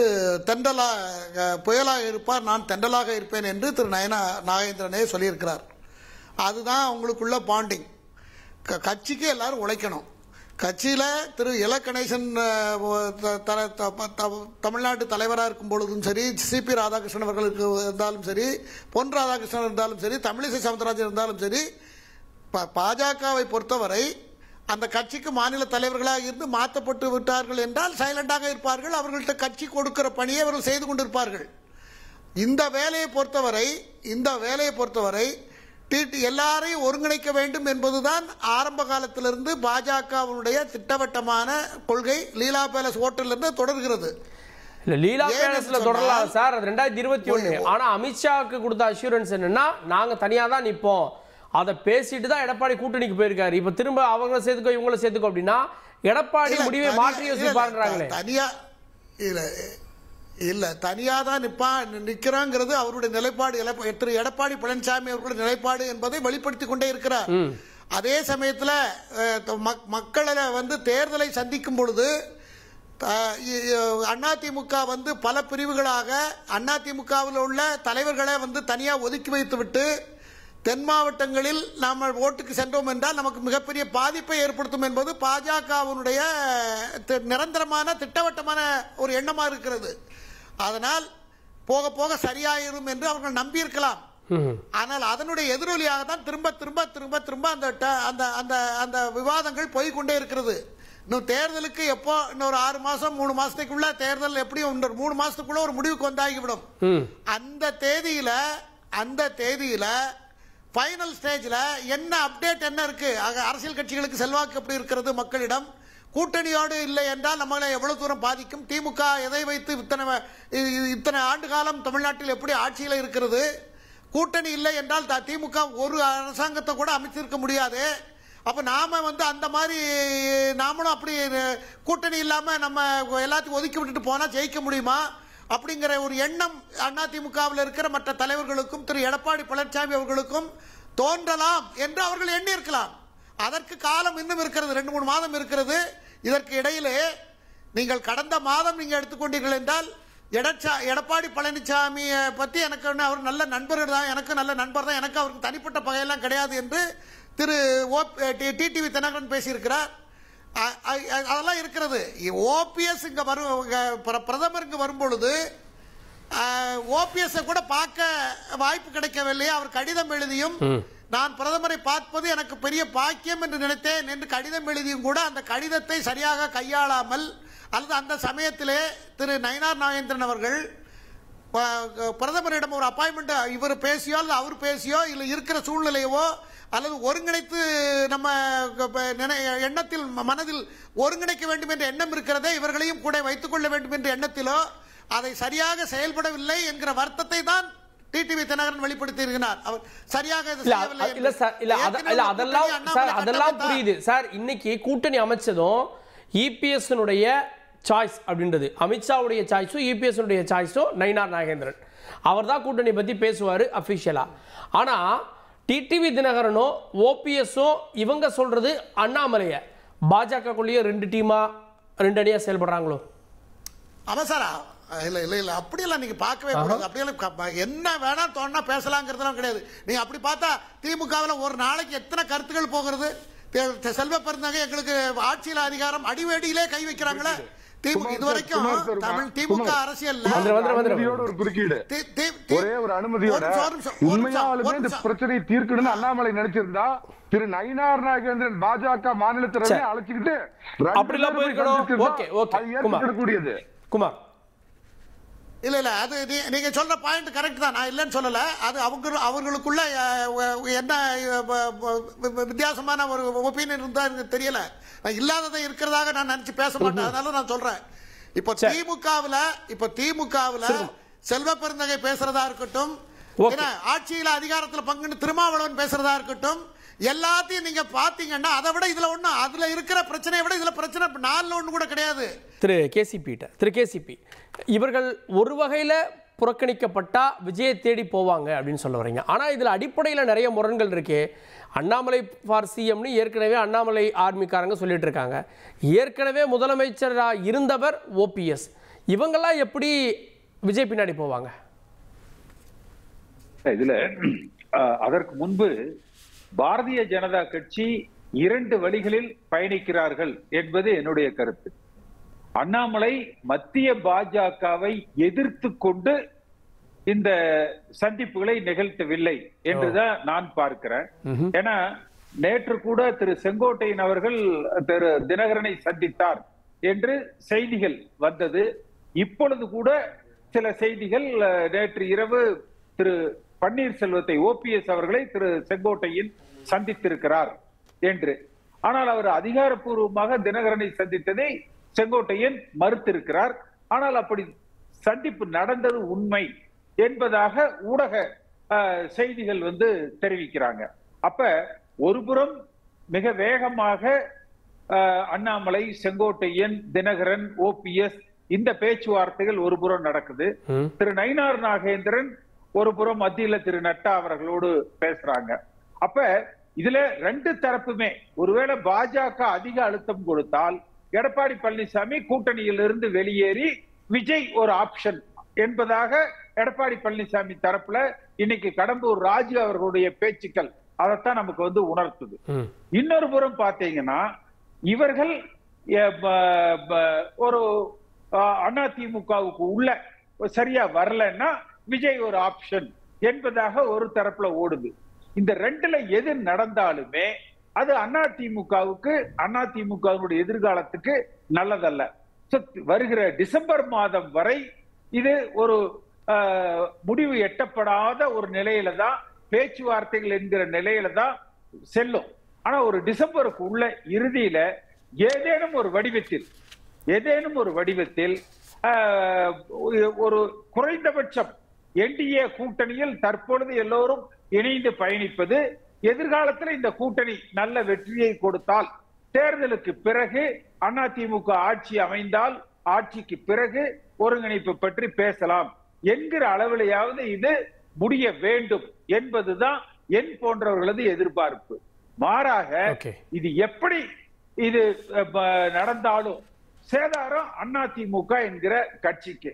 புயலாக இருப்பார், நான் தெண்டலாக இருப்பேன் என்று திரு நாகேந்திரனே சொல்லியிருக்கிறார். அதுதான் அவங்களுக்குள்ள பாண்டிங். கட்சிக்கு எல்லாரும் உழைக்கணும். கட்சியில் திரு இலக்கணேசன் தமிழ்நாட்டு தலைவராக இருக்கும் பொழுதும் சரி, சிபி ராதாகிருஷ்ணன் அவர்களுக்கு இருந்தாலும் சரி, பொன் ராதாகிருஷ்ணன் இருந்தாலும் சரி, தமிழிசை சவுந்தரராஜன் இருந்தாலும் சரி, பாஜகவை பொறுத்தவரை அந்த கட்சிக்கு மாநில தலைவர்களாக இருந்து மாற்றப்பட்டு விட்டார்கள் என்றால் சைலண்டாக இருப்பார்கள். அவர்கள்ட்ட கட்சி கொடுக்கிற பணியை அவர்கள் செய்து கொண்டிருப்பார்கள். இந்த வேலையை பொறுத்தவரை எல்லாரையும் ஒருங்கிணைக்க வேண்டும் என்பதுதான் ஆரம்ப காலத்திலிருந்து பாஜகவுடைய திட்டவட்டமான கொள்கை. லீலா பேலஸ் ஹோட்டலிருந்து தொடர்கிறது. லீலா பேலஸ்ல தொடரலாம் சார், அது 2021. ஆனா அமித்ஷாவுக்கு கொடுத்த அஷூரன்ஸ் என்னன்னா, நாங்க தனியா தான் நிற்போம், அதை பேசிட்டு தான் எடப்பாடி கூட்டணிக்கு போயிருக்காரு. இப்ப திரும்ப அவங்கள சேர்த்துக்கோ இவங்கள சேர்த்துக்கோ அப்படின்னா எடப்பாடி முடிவை மாற்றி யோசிப்பாருங்களே. தனியா இல்ல, தனியா தான் நிக்கிறாங்கிறது அவருடைய நிலைப்பாடு. திரு எடப்பாடி பழனிசாமி அவர்களுடைய நிலைப்பாடு என்பதை வெளிப்படுத்தி கொண்டே இருக்கிறார். அதே சமயத்தில் மக்களை வந்து தேர்தலை சந்திக்கும் பொழுது அதிமுக வந்து பல பிரிவுகளாக அதிமுகவில் உள்ள தலைவர்களை வந்து தனியா ஒதுக்கி வைத்துவிட்டு தென் மாவட்டங்களில் நாம் ஓட்டுக்கு சென்றோம் என்றால் நமக்கு மிகப்பெரிய பாதிப்பை ஏற்படுத்தும் என்பது பாஜகவினுடைய நிரந்தரமான திட்டவட்டமான ஒரு எண்ணமா இருக்கிறது. அதனால் போக போக சரியாயிரும் என்று அவர்கள் நம்பியிருக்கலாம். ஆனால் அதனுடைய எதிரொலியாக தான் திரும்ப திரும்ப திரும்ப திரும்ப அந்த விவாதங்கள் போய்கொண்டே இருக்கிறது. இன்னும் தேர்தலுக்கு எப்போ இன்னொரு 6 மாசம் 3 மாசத்துக்குள்ள தேர்தல் எப்படியும் 3 மாசத்துக்குள்ள ஒரு முடிவுக்கு வந்தாகிவிடும். அந்த தேதியில ஃபைனல் ஸ்டேஜ்ல என்ன அப்டேட் என்ன இருக்கு, அரசியல் கட்சிகளுக்கு செல்வாக்கு எப்படி இருக்கிறது மக்களிடம், கூட்டணியோடு இல்லை என்றால் நம்மளை எவ்வளவு தூரம் பாதிக்கும், திமுக எதை வைத்து இத்தனை ஆண்டு காலம் தமிழ்நாட்டில் எப்படி ஆட்சியில் இருக்கிறது, கூட்டணி இல்லை என்றால் திமுக ஒரு அரசாங்கத்தை கூட அமைச்சிருக்க முடியாது. அப்ப நாம வந்து அந்த மாதிரி நாமளும் அப்படி கூட்டணி இல்லாம நம்ம எல்லாத்தையும் ஒதுக்கி விட்டுட்டு போனா ஜெயிக்க முடியுமா? அப்படிங்கிற ஒரு எண்ணம் அதிமுகவில் இருக்கிற மற்ற தலைவர்களுக்கும் திரு எடப்பாடி பழனிசாமி அவர்களுக்கும் தோன்றலாம் என்று அவர்கள் எண்ணியிருக்கலாம். அதற்கு காலம் இன்னும் இருக்கிறது, 2-3 மாதம் இருக்கிறது. இதற்கு இடையிலே நீங்கள் கடந்த மாதம் நீங்கள் எடுத்துக்கொண்டீர்கள் என்றால் எடப்பாடி பழனிசாமியை பற்றி எனக்கு அவர் நல்ல நண்பர்கள் தான், எனக்கு நல்ல நண்பர் தான், எனக்கு அவருக்கு தனிப்பட்ட பகையெல்லாம் கிடையாது என்று திரு டிடிவி தினகரன் பேசியிருக்கிறார். அதெல்லாம் இருக்கிறது. ஓபிஎஸ் இங்க பிரதமர் இங்க வரும்பொழுது ஓபிஎஸ் கூட பார்க்க வாய்ப்பு கிடைக்கவில்லை. அவர் கடிதம் எழுதியும் நான் பிரதமரை பார்ப்பது எனக்கு பெரிய பாக்கியம் என்று நினைத்தேன் என்று கடிதம் எழுதியும் கூட அந்த கடிதத்தை சரியாக கையாளாமல், அல்லது அந்த சமயத்திலே திரு நயினார் நாகேந்திரன் அவர்கள் பிரதமரிடம் ஒரு அப்பாயின்மெண்ட் இவர் பேசியோ அல்லது அவர் பேசியோ இல்லை இருக்கிற சூழ்நிலையவோ அல்லது ஒருங்கிணைத்து நம்ம எண்ணத்தில் மனதில் ஒருங்கிணைக்க வேண்டும் என்ற எண்ணம் இருக்கிறதே, இவர்களையும் கூட வைத்துக் கொள்ள வேண்டும் என்ற எண்ணத்திலோ அதை சரியாக செயல்படவில்லை என்கிற வருத்தத்தை தான் டிடிவி தினகரன் வெளிப்படுத்தியிருக்கிறார். அவர் சரியாக அதெல்லாம் புரியுது சார். இன்னைக்கு கூட்டணி அமைச்சதும் இபிஎஸ் சாய்ஸ் அப்படின்றது, அமித்ஷாவுடைய சாய்ஸும் இபிஎஸ் சாய்ஸும் நயினார் நாகேந்திரன் அவர் தான் கூட்டணி பத்தி பேசுவாரு அபிஷியலா. ஆனா டிடிவி தினகரனோ ஓபிஎஸ்ஓ இவங்க சொல்றது அண்ணாமலைய பாஜகக்குள்ளேயே 2 டீமா 2 அணியா செயல்படுறாங்களோ? ஆமா சார். இல்ல இல்ல இல்ல அப்படியெல்லாம் நீங்க பார்க்கவே கூடாது. அப்படியெல்லாம் என்ன வேணா தோணுனா பேசலாங்கிறதுலாம் கிடையாது. நீங்க அப்படி பார்த்தா திமுகவில் ஒரு நாளைக்கு எத்தனை கருத்துக்கள் போகிறது. செல்வ பெருந்தகை எங்களுக்கு ஆட்சியில் அதிகாரம் அடிவேடியிலே கை வைக்கிறாங்களே. இதுவரைக்கும் திமுக அரசியல் ஒரு குறுக்கீடு ஒரே ஒரு அனுமதியோட உண்மையாலுமே இந்த பிரச்சனையை தீர்க்கணும்னு அண்ணாமலை நினைச்சிருந்தா திரு நயினார் நாகேந்திரன் பாஜக மாநில தலைவரை அழைச்சிக்கிட்டு அப்படிலாம் போயிருக்கணும். கூடியது குமார் இல்ல இல்ல அது நீங்க சொல்ற பாயிண்ட் கரெக்ட் தான், நான் இல்லைன்னு சொல்லல. அது அவர்களுக்குள்ள என்ன வித்தியாசமான ஒரு ஒப்பீனியன் இருந்தா எனக்கு தெரியல. இல்லாததை இருக்கிறதாக நான் நினைச்சு பேச மாட்டேன், அதனால நான் சொல்றேன். இப்ப திமுகவுல செல்வ பெருந்தகை பேசுறதா இருக்கட்டும், ஆட்சியில அதிகாரத்தில் பங்குன்னு திருமாவளவன் பேசுறதா இருக்கட்டும், எல்லாத்தையும் நீங்க பாத்தீங்கன்னா அதை விட இதுல ஒண்ணு, அதுல இருக்கிற பிரச்சனையை விட இதுல பிரச்சனை 4 ஒண்ணு கூட கிடையாது. திரு கேசிபி இவர்கள் ஒரு வகையில புறக்கணிக்கப்பட்டா விஜயை தேடி போவாங்க அப்படின்னு சொல்ல வரீங்க. ஆனா இதுல அடிப்படையில் நிறைய முரண்கள் இருக்கு. அண்ணாமலை ஃபார் சிஎம்னு ஏற்கனவே அண்ணாமலை ஆர்மிக்காரங்க சொல்லிட்டு இருக்காங்க. ஏற்கனவே முதலமைச்சராக இருந்தவர் ஓபிஎஸ், இவங்கெல்லாம் எப்படி விஜய் பின்னாடி போவாங்க? இதுல அதற்கு முன்பு பாரதிய ஜனதா கட்சி 2 வழிகளில் பயணிக்கிறார்கள் என்பது என்னுடைய கருத்து. அண்ணாமலை மத்திய பாஜகவை எதிர்த்து கொண்டு இந்த சந்திப்புகளை நிகழ்த்தவில்லை என்றுதான் நான் பார்க்கிறேன். ஏன்னா நேற்று கூட திரு செங்கோட்டையன் அவர்கள் திரு தினகரனை சந்தித்தார் என்று செய்திகள் வந்தது. இப்பொழுது கூட சில செய்திகள் நேற்று இரவு திரு பன்னீர்செல்வத்தை ஓபிஎஸ் அவர்களை திரு செங்கோட்டையன் சந்தித்திருக்கிறார் என்று. ஆனால் அவர் அதிகாரப்பூர்வமாக தினகரனை சந்தித்ததை செங்கோட்டையன் மறுத்திருக்கிறார். ஆனால் அப்படி சந்திப்பு நடந்தது உண்மை என்பதாக ஊடக செய்திகள் தெரிவிக்கிறாங்க. அப்ப ஒருபுறம் மிக வேகமாக அண்ணாமலை, செங்கோட்டையன், தினகரன், ஓபிஎஸ் இந்த பேச்சுவார்த்தைகள் ஒருபுறம் நடக்குது. திரு நயினார் நாகேந்திரன் ஒரு புறம் மத்தியில திரு நட்டா அவர்களோடு பேசுறாங்க. அப்ப இதுல 2 தரப்புமே ஒருவேளை பாஜக அதிக அழுத்தம் கொடுத்தால் எடப்பாடி பழனிசாமி கூட்டணியிலிருந்து வெளியேறி விஜய் ஒரு ஆப்ஷன் என்பதாக எடப்பாடி பழனிசாமி தரப்புல இன்னைக்கு கடம்பூர் ராஜு அவர்களுடைய பேச்சுக்கள் அதைத்தான் நமக்கு உணர்த்துது. இன்னொரு புறம் பாத்தீங்கன்னா இவர்கள் ஒரு அதிமுகவுக்கு உள்ள சரியா வரலன்னா விஜய் ஒரு ஆப்ஷன் என்பதாக ஒரு தரப்புல ஓடுது. இந்த 2ல எது நடந்தாலுமே அது அதிமுகவுக்கு அதிமுகவினுடைய எதிர்காலத்துக்கு நல்லதல்ல. வருகிற டிசம்பர் மாதம் வரை இது ஒரு முடிவு எட்டப்படாத ஒரு நிலையில தான், பேச்சுவார்த்தைகள் என்கிற நிலையில தான் செல்லும். ஆனா ஒரு டிசம்பருக்கு உள்ள இறுதியில ஏதேனும் ஒரு வடிவத்தில் ஒரு குறைந்தபட்சம் என்டிஏ கூட்டணியில் தற்பொழுது எல்லோரும் இணைந்து பயணிப்பது எதிர்காலத்தில் இந்த கூட்டணி நல்ல வெற்றியை கொடுத்தால், தேர்தலுக்கு பிறகு அதிமுக ஆட்சி அமைந்தால் ஆட்சிக்கு பிறகு ஒருங்கிணைப்பு பற்றி பேசலாம் என்கிற அளவிலேயாவது இது முடிய வேண்டும் என்பதுதான் என் போன்றவர்களது எதிர்பார்ப்பு. மாறாக இது எப்படி இது நடந்தாலும் சேதாரம் அதிமுக என்கிற கட்சிக்கு.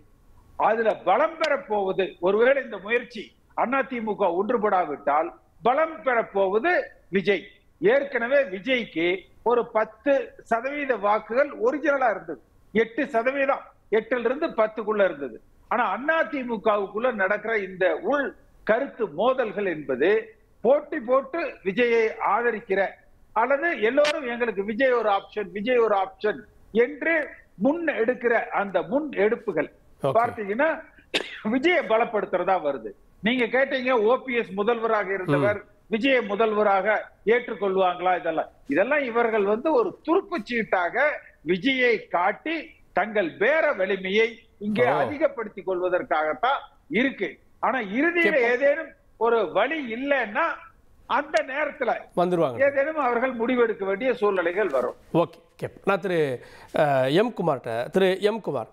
அதுல பலம் பெற போவது, ஒருவேளை இந்த முயற்சி அதிமுக ஒன்றுபடாவிட்டால் பலம் பெற போவது விஜய். ஏற்கனவே விஜய்க்கு ஒரு 10% வாக்குகள் ஒரிஜினலா இருந்தது. 8%, 8லிருந்து 10க்குள்ள இருந்தது. ஆனா அதிமுகவுக்குள்ள நடக்கிற இந்த உள் கருத்து மோதல்கள் என்பது போட்டி போட்டு விஜயை ஆதரிக்கிற அல்லது எல்லோரும் எங்களுக்கு விஜய் ஒரு ஆப்ஷன், விஜய் ஒரு ஆப்ஷன் என்று முன் எடுக்கிற அந்த முன் எடுப்புகள் பார்த்தீங்கன்னா விஜயை பலப்படுத்துறதா வருது. நீங்க கேட்டீங்க ஓபிஎஸ் முதல்வராக இருந்தவர் விஜயை முதல்வராக ஏற்றுக்கொள்வாங்களா? இதெல்லாம் இவர்கள் ஒரு துருப்பு சீட்டாக விஜயை காட்டி தங்கள் பேர வலிமையை இங்கே அதிகப்படுத்திக் கொள்வதற்காகத்தான் இருக்கு. ஆனா இறுதியில ஏதேனும் ஒரு வழி இல்லைன்னா அந்த நேரத்துல வந்துருவாங்க, ஏதேனும் அவர்கள் முடிவெடுக்க வேண்டிய சூழ்நிலைகள் வரும். ஓகே, நான் திரு எம் குமார்,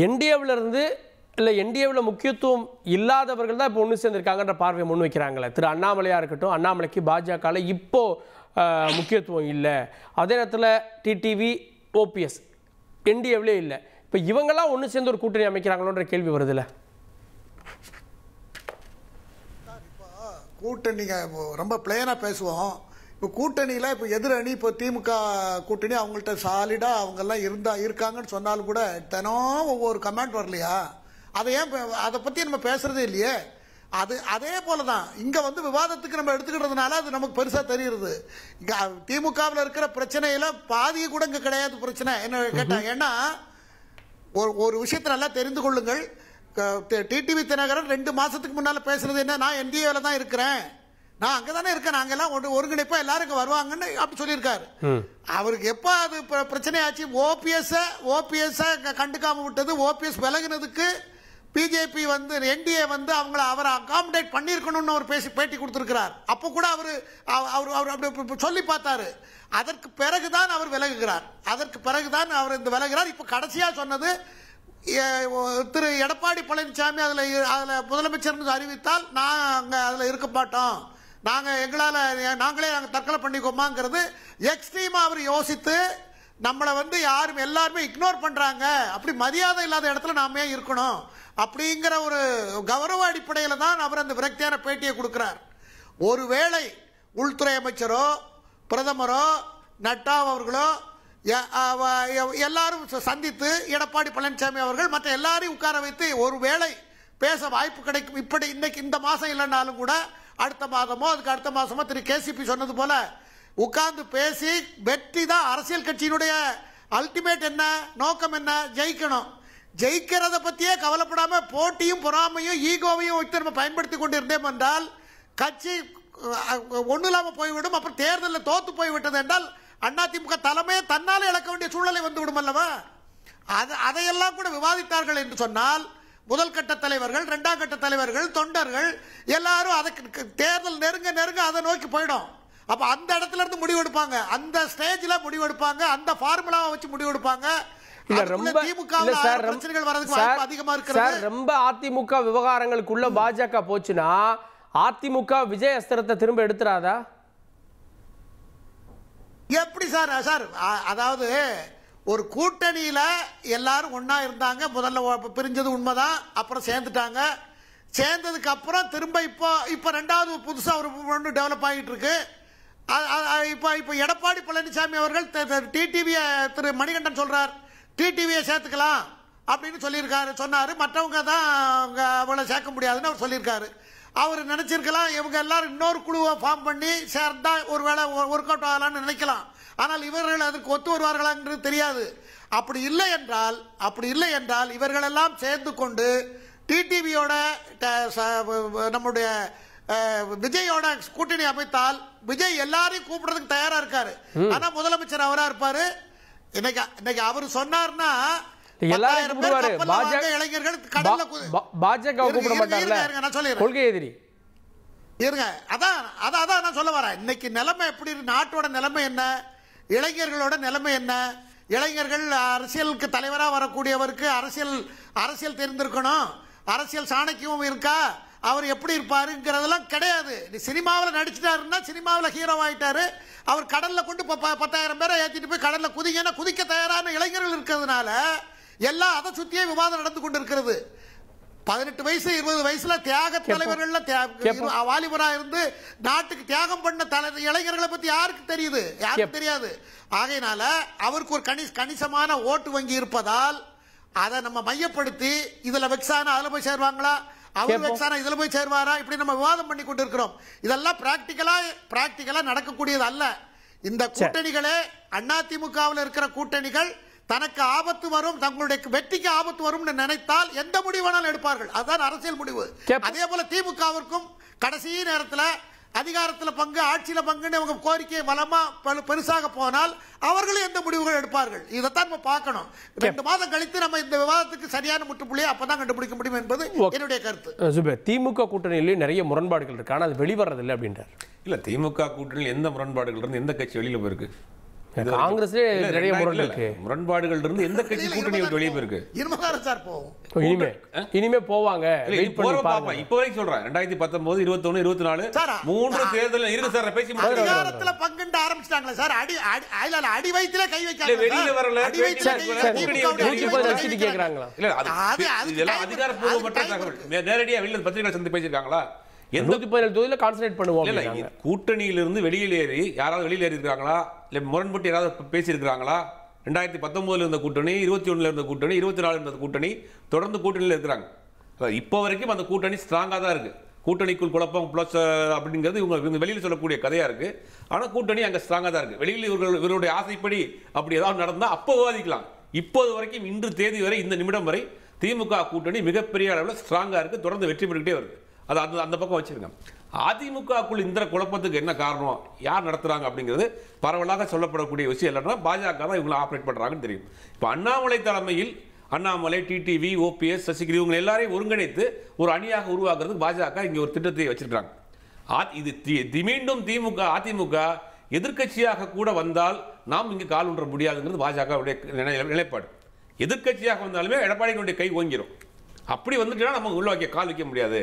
என்டிஏவிலிருந்து இல்லை என்டிஏவில் முக்கியத்துவம் இல்லாதவர்கள் தான் இப்போ ஒன்று சேர்ந்திருக்காங்கன்ற பார்வையை முன் வைக்கிறாங்களே. திரு அண்ணாமலையாக இருக்கட்டும், அண்ணாமலைக்கு பாஜகவில் இப்போ முக்கியத்துவம் இல்லை. அதே நேரத்தில் டிடிவி, ஓபிஎஸ் என்டிஏவிலே இல்லை. இப்போ இவங்கெல்லாம் ஒன்று சேர்ந்து ஒரு கூட்டணி அமைக்கிறாங்களோன்ற கேள்வி வருதுல்ல. கூட்டணிங்க ரொம்ப பிளேனாக பேசுவோம். இப்போ கூட்டணியில் இப்போ எதிரணி, இப்போ திமுக கூட்டணி அவங்கள்ட்ட சாலிடாக அவங்கெல்லாம் இருக்காங்கன்னு சொன்னாலும் கூட தினம் ஒவ்வொரு கமெண்ட் வரலையா? அதை பற்றி நம்ம பேசுறதே இல்லையே. அதே போல தான் இங்கே விவாதத்துக்கு நம்ம எடுத்துக்கிட்டதுனால அது நமக்கு பெருசாக தெரியுது. இங்கே திமுகவில் இருக்கிற பிரச்சனையில் பாதியை கூட இங்கே கிடையாது பிரச்சனை. என்ன கேட்டாங்க, ஏன்னா ஒரு விஷயத்தை நல்லா தெரிந்து கொள்ளுங்கள். டிடிவி தினகரன் 2 மாசத்துக்கு முன்னால பேசுறது என்ன, நான் என்டிஏல தான் இருக்கிறேன், நான் அங்கதானே இருக்கேன், நாங்கெல்லாம் ஒருங்கிணைப்பா எல்லாரும் வருவாங்கன்னு அப்படி சொல்லியிருக்காரு. அவருக்கு எப்ப அது பிரச்சனையாச்சு, ஓபிஎஸ் கண்டுக்காம விட்டது, ஓபிஎஸ் விலகினதுக்கு பிஜேபி என்டிஏ அவரை அகாமடேட் பண்ணிருக்கணும்னு அவர் பேட்டி கொடுத்திருக்கிறார். அப்ப கூட அவர் சொல்லி பார்த்தாரு. அதற்கு பிறகுதான் அவர் விலகுகிறார். இந்த விலகுகிறார். இப்ப கடைசியா சொன்னது திரு எடப்பாடி பழனிசாமி அதுல முதலமைச்சர் அறிவித்தால் நாங்க அதுல இருக்க மாட்டோம், நாங்களே தற்கொலை பண்ணிக்கோமாங்கிறது எக்ஸ்ட்ரீமா அவர் யோசித்து நம்மளை யாரும் எல்லாருமே இக்னோர் பண்றாங்க, அப்படி மரியாதை இல்லாத இடத்துல நாம ஏன் இருக்கணும் அப்படிங்கிற ஒரு கௌரவ அடிப்படையில் தான் அவர் அந்த விரக்தியான பேட்டியை கொடுக்கிறார். ஒருவேளை உள்துறை அமைச்சரோ பிரதமரோ நட்டா அவர்களோ எல்லாரும் சந்தித்து எடப்பாடி பழனிசாமி அவர்கள் மற்ற எல்லாரையும் உட்கார வைத்து ஒருவேளை பேச வாய்ப்பு கிடைக்கும். இப்படி இன்னைக்கு இந்த மாசம் இல்லைன்னாலும் கூட அடுத்த மாதமோ அதுக்கு அடுத்த மாசமோ திரு கேசிபி சொன்னது போல உட்கார்ந்து பேசி வெற்றி தான் அரசியல் கட்சியினுடைய அல்டிமேட் என்ன, நோக்கம் என்ன, ஜெயிக்கணும். ஜெயிக்கிறத பத்தியே கவலைப்படாம போட்டியும் பொறாமையும் ஈகோவையும் வைத்து நம்ம பயன்படுத்தி கொண்டிருந்தோம் என்றால் கட்சி ஒன்றும் இல்லாம போய்விடும். அப்புறம் தேர்தலில் தோத்து போய்விட்டது என்றால் அதிமுக தலைமையை தன்னாலே இழக்க வேண்டிய சூழ்நிலை வந்துவிடும் அல்லவா? அதையெல்லாம் கூட விவாதித்தார்கள் என்று சொன்னால் முதல் கட்ட தலைவர்கள், 2ஆம் கட்ட தலைவர்கள், தொண்டர்கள் எல்லாரும் அதுக்கு தேர்தல் நெருங்க நெருங்க அதை நோக்கி போயிடும். அப்ப அந்த இடத்துல இருந்து முடிவெடுப்பாங்க, அந்த ஸ்டேஜ்ல முடிவெடுப்பாங்க, அந்த ஃபார்முலாவை வச்சு முடிவெடுப்பாங்க. ரொம்ப அதிமுக விவகாரங்களுக்குள்ள பாஜக போச்சுன்னா அதிமுக விஜய் அஸ்திரத்தை திரும்ப எடுத்துறாதா? எப்படி சார்? அதாவது ஒரு கூட்டணியில எல்லாரும் ஒன்னா இருந்தாங்க, முதல்ல பிரிஞ்சது உண்மைதான், அப்புறம் சேர்ந்துட்டாங்க. சேர்ந்ததுக்கு அப்புறம் திரும்ப இப்ப 2வது புதுசா ஒரு டெவலப் ஆகிட்டு இருக்கு. இப்ப எடப்பாடி பழனிசாமி அவர்கள் டிடிவி திரு மணிகண்டன் சொல்றார், டிடிவியை சேர்த்துக்கலாம் அப்படின்னு சொன்னாரு. மற்றவங்க தான் அவளை சேர்க்க முடியாதுன்னு அவர் சொல்லியிருக்காரு. அவர் நினைச்சிருக்கலாம் இவங்க எல்லாரும் இன்னொரு குழுவை ஃபார்ம் பண்ணி சேர்ந்தா ஒருவேளை ஒர்க் அவுட் ஆகலாம்னு நினைக்கலாம். ஆனால் இவர்கள் அதற்கு ஒத்து வருவார்களாங்கிறது தெரியாது. அப்படி இல்லை என்றால் இவர்கள் எல்லாம் சேர்ந்து கொண்டு டிடிவியோட நம்முடைய விஜயோட கூட்டணி அமைத்தால் விஜய் எல்லாரையும் கூப்பிடுறதுக்கு தயாரா இருக்காரு. ஆனா முதலமைச்சர் அவரா இருப்பாரு. இன்னைக்கு அவர் சொன்னார்னா இளைஞர்கள் கடல்ல இருங்க. அதான் நான் சொல்ல வரேன். இன்னைக்கு நிலைமை எப்படி, நாட்டோட நிலைமை என்ன, இளைஞர்களோட நிலைமை என்ன, இளைஞர்கள் அரசியலுக்கு தலைவராக வரக்கூடியவருக்கு அரசியல் தெரிந்திருக்கணும், அரசியல் சாணக்கியம் இருக்கா, அவர் எப்படி இருப்பாருங்கிறதெல்லாம் கிடையாது. சினிமாவில் நடிச்சிட்டாருன்னா சினிமாவில் ஹீரோ ஆயிட்டாரு. அவர் கடல்ல கொண்டு 10,000 பேரை ஏற்றிட்டு போய் கடல்ல குதிங்கன்னா குதிக்க தயாரான இளைஞர்கள் இருக்கிறதுனால எல்லாம் அதை சுற்றியே விவாதம் நடந்து கொண்டிருக்கிறது. 18 வயசு 20 வயசுல தியாக தலைவர்கள்ல வாலிபரா இருந்து நாட்டுக்கு தியாகம் பண்ண இளைஞர்களை பத்தி யாருக்கு தெரியுது? யாருக்கு தெரியாது. ஆகையினால அவருக்கு ஒரு கணிசமான ஓட்டு வங்கி இருப்பதால் அதை நம்ம மையப்படுத்தி இதுல வெக்ஸான அதுல போய் சேருவாங்களா, அவர் வெக்ஸான இதுல போய் சேருவாரா, இப்படி நம்ம விவாதம் பண்ணி கொண்டு இருக்கிறோம். இதெல்லாம் பிராக்டிகலா நடக்கக்கூடியது அல்ல. இந்த கூட்டணிகளே அதிமுகவில் இருக்கிற கூட்டணிகள் தனக்கு ஆபத்து வரும், தங்களுடைய வெற்றிக்கு ஆபத்து வரும் நினைத்தால் எந்த முடிவானாலும் எடுப்பார்கள். அதுதான் அரசியல் முடிவு. அதே போல திமுகவிற்கும் கடைசி நேரத்தில் அதிகாரத்தில் பங்கு, ஆட்சியில பங்குன்னு அவங்க கோரிக்கை பலமா பெருசாக போனால் அவர்களும் எந்த முடிவுகள் எடுப்பார்கள். இதைத்தான் நம்ம பார்க்கணும். 2 மாதம் கழித்து நம்ம இந்த விவாதத்துக்கு சரியான முற்றுப்புள்ளியை அப்பதான் கண்டுபிடிக்க முடியும் என்பது என்னுடைய கருத்து. திமுக கூட்டணியிலேயே நிறைய முரண்பாடுகள் இருக்கு, ஆனால் அது வெளிவரதில்லை அப்படின்றார். இல்ல, திமுக கூட்டணியில் எந்த முரண்பாடுகள் இருந்து எந்த கட்சி வெளியில போயிருக்கு? காங்கிரஸ்ல நிறைய முரண்பாடுகள் இருந்து எந்த கட்சி கூட்டணி விட்டு வெளியே போயிருக்கு? இனிமே போவாங்க. இப்ப வரைக்கும் சொல்றேன் 2019, 21, 24 3 தேர்தல் இருக்கு சார். பேசி அதிகாரத்துல பங்குண்டு ஆரம்பிச்சிட்டாங்களா சார்? அடி வயித்துல கை வைக்காங்க, வெளியில வரல. கேக்குறாங்களா? இல்ல, இதெல்லாம் அதிகாரப்பூர்வமற்ற தகவல். நேரடியா வெளியில பத்திரிகை சந்தி பேசியிருக்காங்களா? 117 தொகுதியில கான்சன்ட்ரேட் பண்ணுவோம். கூட்டணியிலிருந்து வெளியேறி யாராவது வெளியேறி இருக்காங்களா, இல்ல முரண்பட்டு யாராவது பேசியிருக்கிறாங்களா? 2019 இருந்த கூட்டணி, 21 இருந்த கூட்டணி, 24 இருந்த கூட்டணி தொடர்ந்து கூட்டணியில் இருக்கிறாங்க. இப்போ வரைக்கும் அந்த கூட்டணி ஸ்ட்ராங்கா தான் இருக்கு. கூட்டணிக்குள் குழப்பம் பிளஸ் அப்படிங்கிறது இவங்க வெளியில் சொல்லக்கூடிய கதையா இருக்கு. ஆனா கூட்டணி அங்க ஸ்ட்ராங்கா தான் இருக்கு. வெளியில் இவருடைய ஆசைப்படி அப்படி ஏதாவது நடந்தா அப்போ விவாதிக்கலாம். இப்போது வரைக்கும் இன்று தேதி வரை இந்த நிமிடம் வரை திமுக கூட்டணி மிகப்பெரிய அளவில் ஸ்ட்ராங்கா இருக்கு, தொடர்ந்து வெற்றி பெற்றுக்கிட்டே வருது. அது அந்த பக்கம் வச்சிருக்கேன். அதிமுகக்குள் இந்த குழப்பத்துக்கு என்ன காரணம், யார் நடத்துறாங்க அப்படிங்கிறது பரவலாக சொல்லப்படக்கூடிய விஷயம் இல்லைன்னா பாஜக தான் இவங்களை ஆப்ரேட் பண்றாங்கன்னு தெரியும். இப்போ அண்ணாமலை தலைமையில் அண்ணாமலை, டிடிவி, ஓபிஎஸ், சசிகலா இவங்க எல்லாரையும் ஒருங்கிணைத்து ஒரு அணியாக உருவாக்குறதுக்கு பாஜக இங்க ஒரு திட்டத்தை வச்சிருக்காங்க. இது மீண்டும் அதிமுக எதிர்க்கட்சியாக கூட வந்தால் நாம் இங்கு கால் ஊன்ற முடியாதுங்கிறது பாஜக நிலைப்பாடு. எதிர்க்கட்சியாக வந்தாலுமே எடப்பாடியினுடைய கை ஓங்கிரும். அப்படி வந்துட்டா நம்ம உள்ள வைக்க கால் வைக்க முடியாது.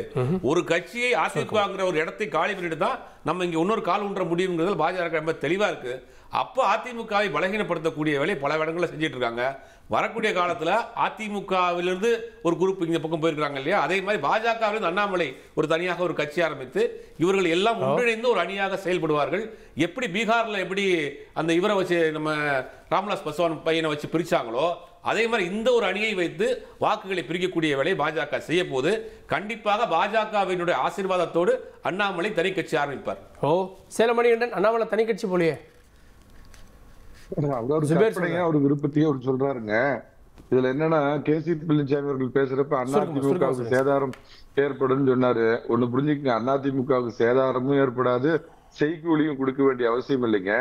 ஒரு கட்சியை அதிமுகங்கிற ஒரு இடத்தை காலி பண்ணிட்டு தான் நம்ம இங்க இன்னொரு கால் ஊன்ற முடியுங்கிறது பாஜக ரொம்ப தெளிவா இருக்கு. அப்போ அதிமுகவை பலகீனப்படுத்தக்கூடிய வேலை பல இடங்களில் செஞ்சுட்டு இருக்காங்க. வரக்கூடிய காலத்துல அதிமுகவிலிருந்து ஒரு குரூப் இந்த பக்கம் போயிருக்காங்க இல்லையா, அதே மாதிரி பாஜகவிலிருந்து அண்ணாமலை ஒரு தனியாக ஒரு கட்சி ஆரம்பித்து இவர்கள் எல்லாம் ஒன்றிணைந்து ஒரு அணியாக செயல்படுவார்கள். எப்படி பீகார்ல எப்படி அந்த இவரை வச்சு நம்ம ராம்விலாஸ் பாஸ்வான் பையனை வச்சு பிரிச்சாங்களோ அதே மாதிரி இந்த ஒரு அணியை வைத்து வாக்குகளை பிரிக்கக்கூடிய வேலை பாஜக செய்ய போது கண்டிப்பாக பாஜகவினுடைய ஆசீர்வாதத்தோடு அண்ணாமலை தனி கட்சி ஆரம்பிப்பார். சேலமணிகண்டன் அண்ணாமலை தனி கட்சி போலியே ஒரு விருப்பத்தையும் அவர் சொல்றாருங்க. இதுல என்னன்னா கேசி பழனிசாமி அவர்கள் பேசுறப்ப அதிமுகவுக்கு சேதாரம் ஏற்படும் சொன்னாரு. ஒண்ணு புரிஞ்சுக்கங்க, அதிமுகவுக்கு சேதாரமும் ஏற்படாது, செய்கூலியும் கொடுக்க வேண்டிய அவசியம் இல்லைங்க.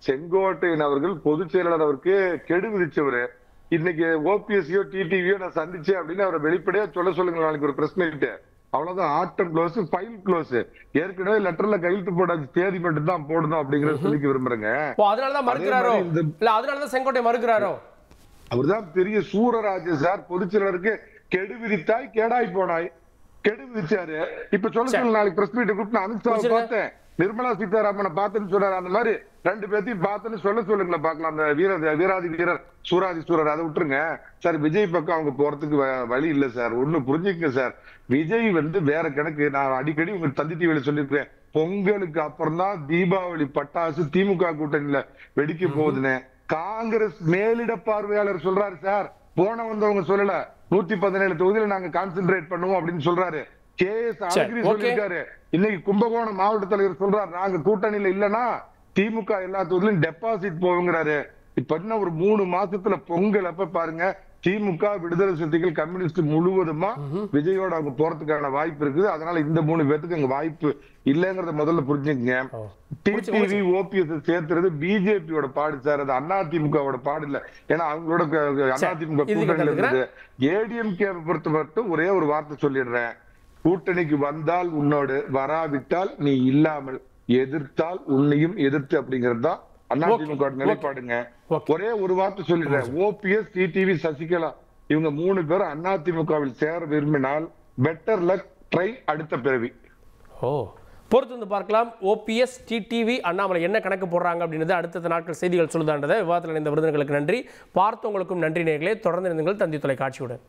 செங்கோட்டையன் அவர்கள் பொதுச் செயலாளர் அவருக்கு கெடு விதிச்சவரு. இன்னைக்கு ஓபிஎஸ்சியோ டிடிவியோ நான் சந்திச்சேன் அப்படின்னு அவரை வெளிப்படையா சொல்லுங்க. நாளைக்கு ஒரு பிரஸ் மீட், அவ்வளவுதான். ஆட்டம் க்ளோஸ், ஃபைல் க்ளோஸ். ஏற்கனவே லெட்டர்ல கையெழுத்து போடாது, தேதி மட்டும் தான் போடணும் அப்படிங்கறத சொல்லிக்க விரும்புறேங்க. அதனாலதான் மறுக்கிறாரோ, இல்ல அதனாலதான் செங்கோட்டை மறுக்கிறாரோ? அவர்தான் பெரிய சூரராஜ சார். பொதுச் செயலருக்கு கெடு விதித்தாய் கேடாய் போனாய், கெடு விதிச்சாரு. இப்ப சொல்ல நாளைக்கு பிரஸ் மீட் கூப்பிட்டு அமித்ஷாவை பார்த்தேன், நிர்மலா சீதாராமனை பார்த்தேன்னு சொன்னாரு. அந்த மாதிரி 2 பேர்த்தையும் பார்த்தேன்னு சொல்லுங்களேன் பார்க்கலாம். அந்த வீராதி வீரர் சூராதி சூரர் அதை விட்டுருங்க சார். விஜய் பக்கம் அவங்க போறதுக்கு வழி இல்ல சார். ஒண்ணு புரிஞ்சுக்கங்க சார், விஜய் வேற கணக்கு. நான் அடிக்கடி உங்க தந்தி டிவியில சொல்லிருக்கேன், பொங்கலுக்கு அப்புறம் தான் தீபாவளி பட்டாசு திமுக கூட்டணியில வெடிக்க போகுதுன்னு காங்கிரஸ் மேலிட பார்வையாளர் சொல்றாரு சார். போன வந்தவங்க சொல்லல. 117 தொகுதியில நாங்க கான்சென்ட்ரேட் பண்ணுவோம் அப்படின்னு சொல்றாரு. KS அழகிரி சொல்லியிருக்காரு. இன்னைக்கு கும்பகோணம் மாவட்ட தலைவர் சொல்றாரு, நாங்க கூட்டணியில இல்லன்னா திமுக எல்லா தொகுதியிலும் டெபாசிட் போகுங்கிறாரு. இப்ப என்ன ஒரு 3 மாசத்துல பொங்கல் அப்ப பாருங்க, திமுக, விடுதலை சிறுத்தைகள், கம்யூனிஸ்ட் முழுவதுமா விஜயோட அவங்க போறதுக்கான வாய்ப்பு இருக்குது. அதனால இந்த 3 பேருக்கு அங்க வாய்ப்பு இல்லைங்கிறத முதல்ல புரிஞ்சுக்கங்க. டிடிவி, ஓபிஎஸ் சேர்த்துறது பிஜேபியோட பாடு சார், அது அதிமுகவோட பாடு இல்ல. ஏன்னா அவங்களோட அதிமுக கூட்டணியில இருக்குது. ஏடிஎம்கே பொறுத்த மட்டும் ஒரே ஒரு வார்த்தை சொல்லிடுறேன், கூட்டணிக்கு வந்தால் உன்னோடு, வராவிட்டால் நீ இல்லாமல், எதிர்த்தால் உன்னையும் எதிர்த்து அப்படிங்கிறது தான் அதிமுக நிலைப்பாடுங்க. ஒரே ஒரு வார்த்தை சொல்லிடுறேன். ஓபிஎஸ், டிடிவி, சசிகலா இவங்க 3 பேரும் அதிமுகவில் சேர விரும்பினால் பெட்டர் லக், ட்ரை அடுத்த பிறவி. பொறுத்து வந்து பார்க்கலாம். ஓபிஎஸ், டிடிவி, அண்ணாமலை என்ன கணக்கு போடுறாங்க அப்படின்றது அடுத்த நாட்கள் செய்திகள் சொல்லுதான்றதை விவாதத்தில் இணைந்த விருந்தினர்களுக்கு நன்றி. பார்த்தவங்களுக்கும் நன்றி நேயர்களே. தொடர்ந்து இருந்துங்கள் தந்தி தொலைக்காட்சியுடன்.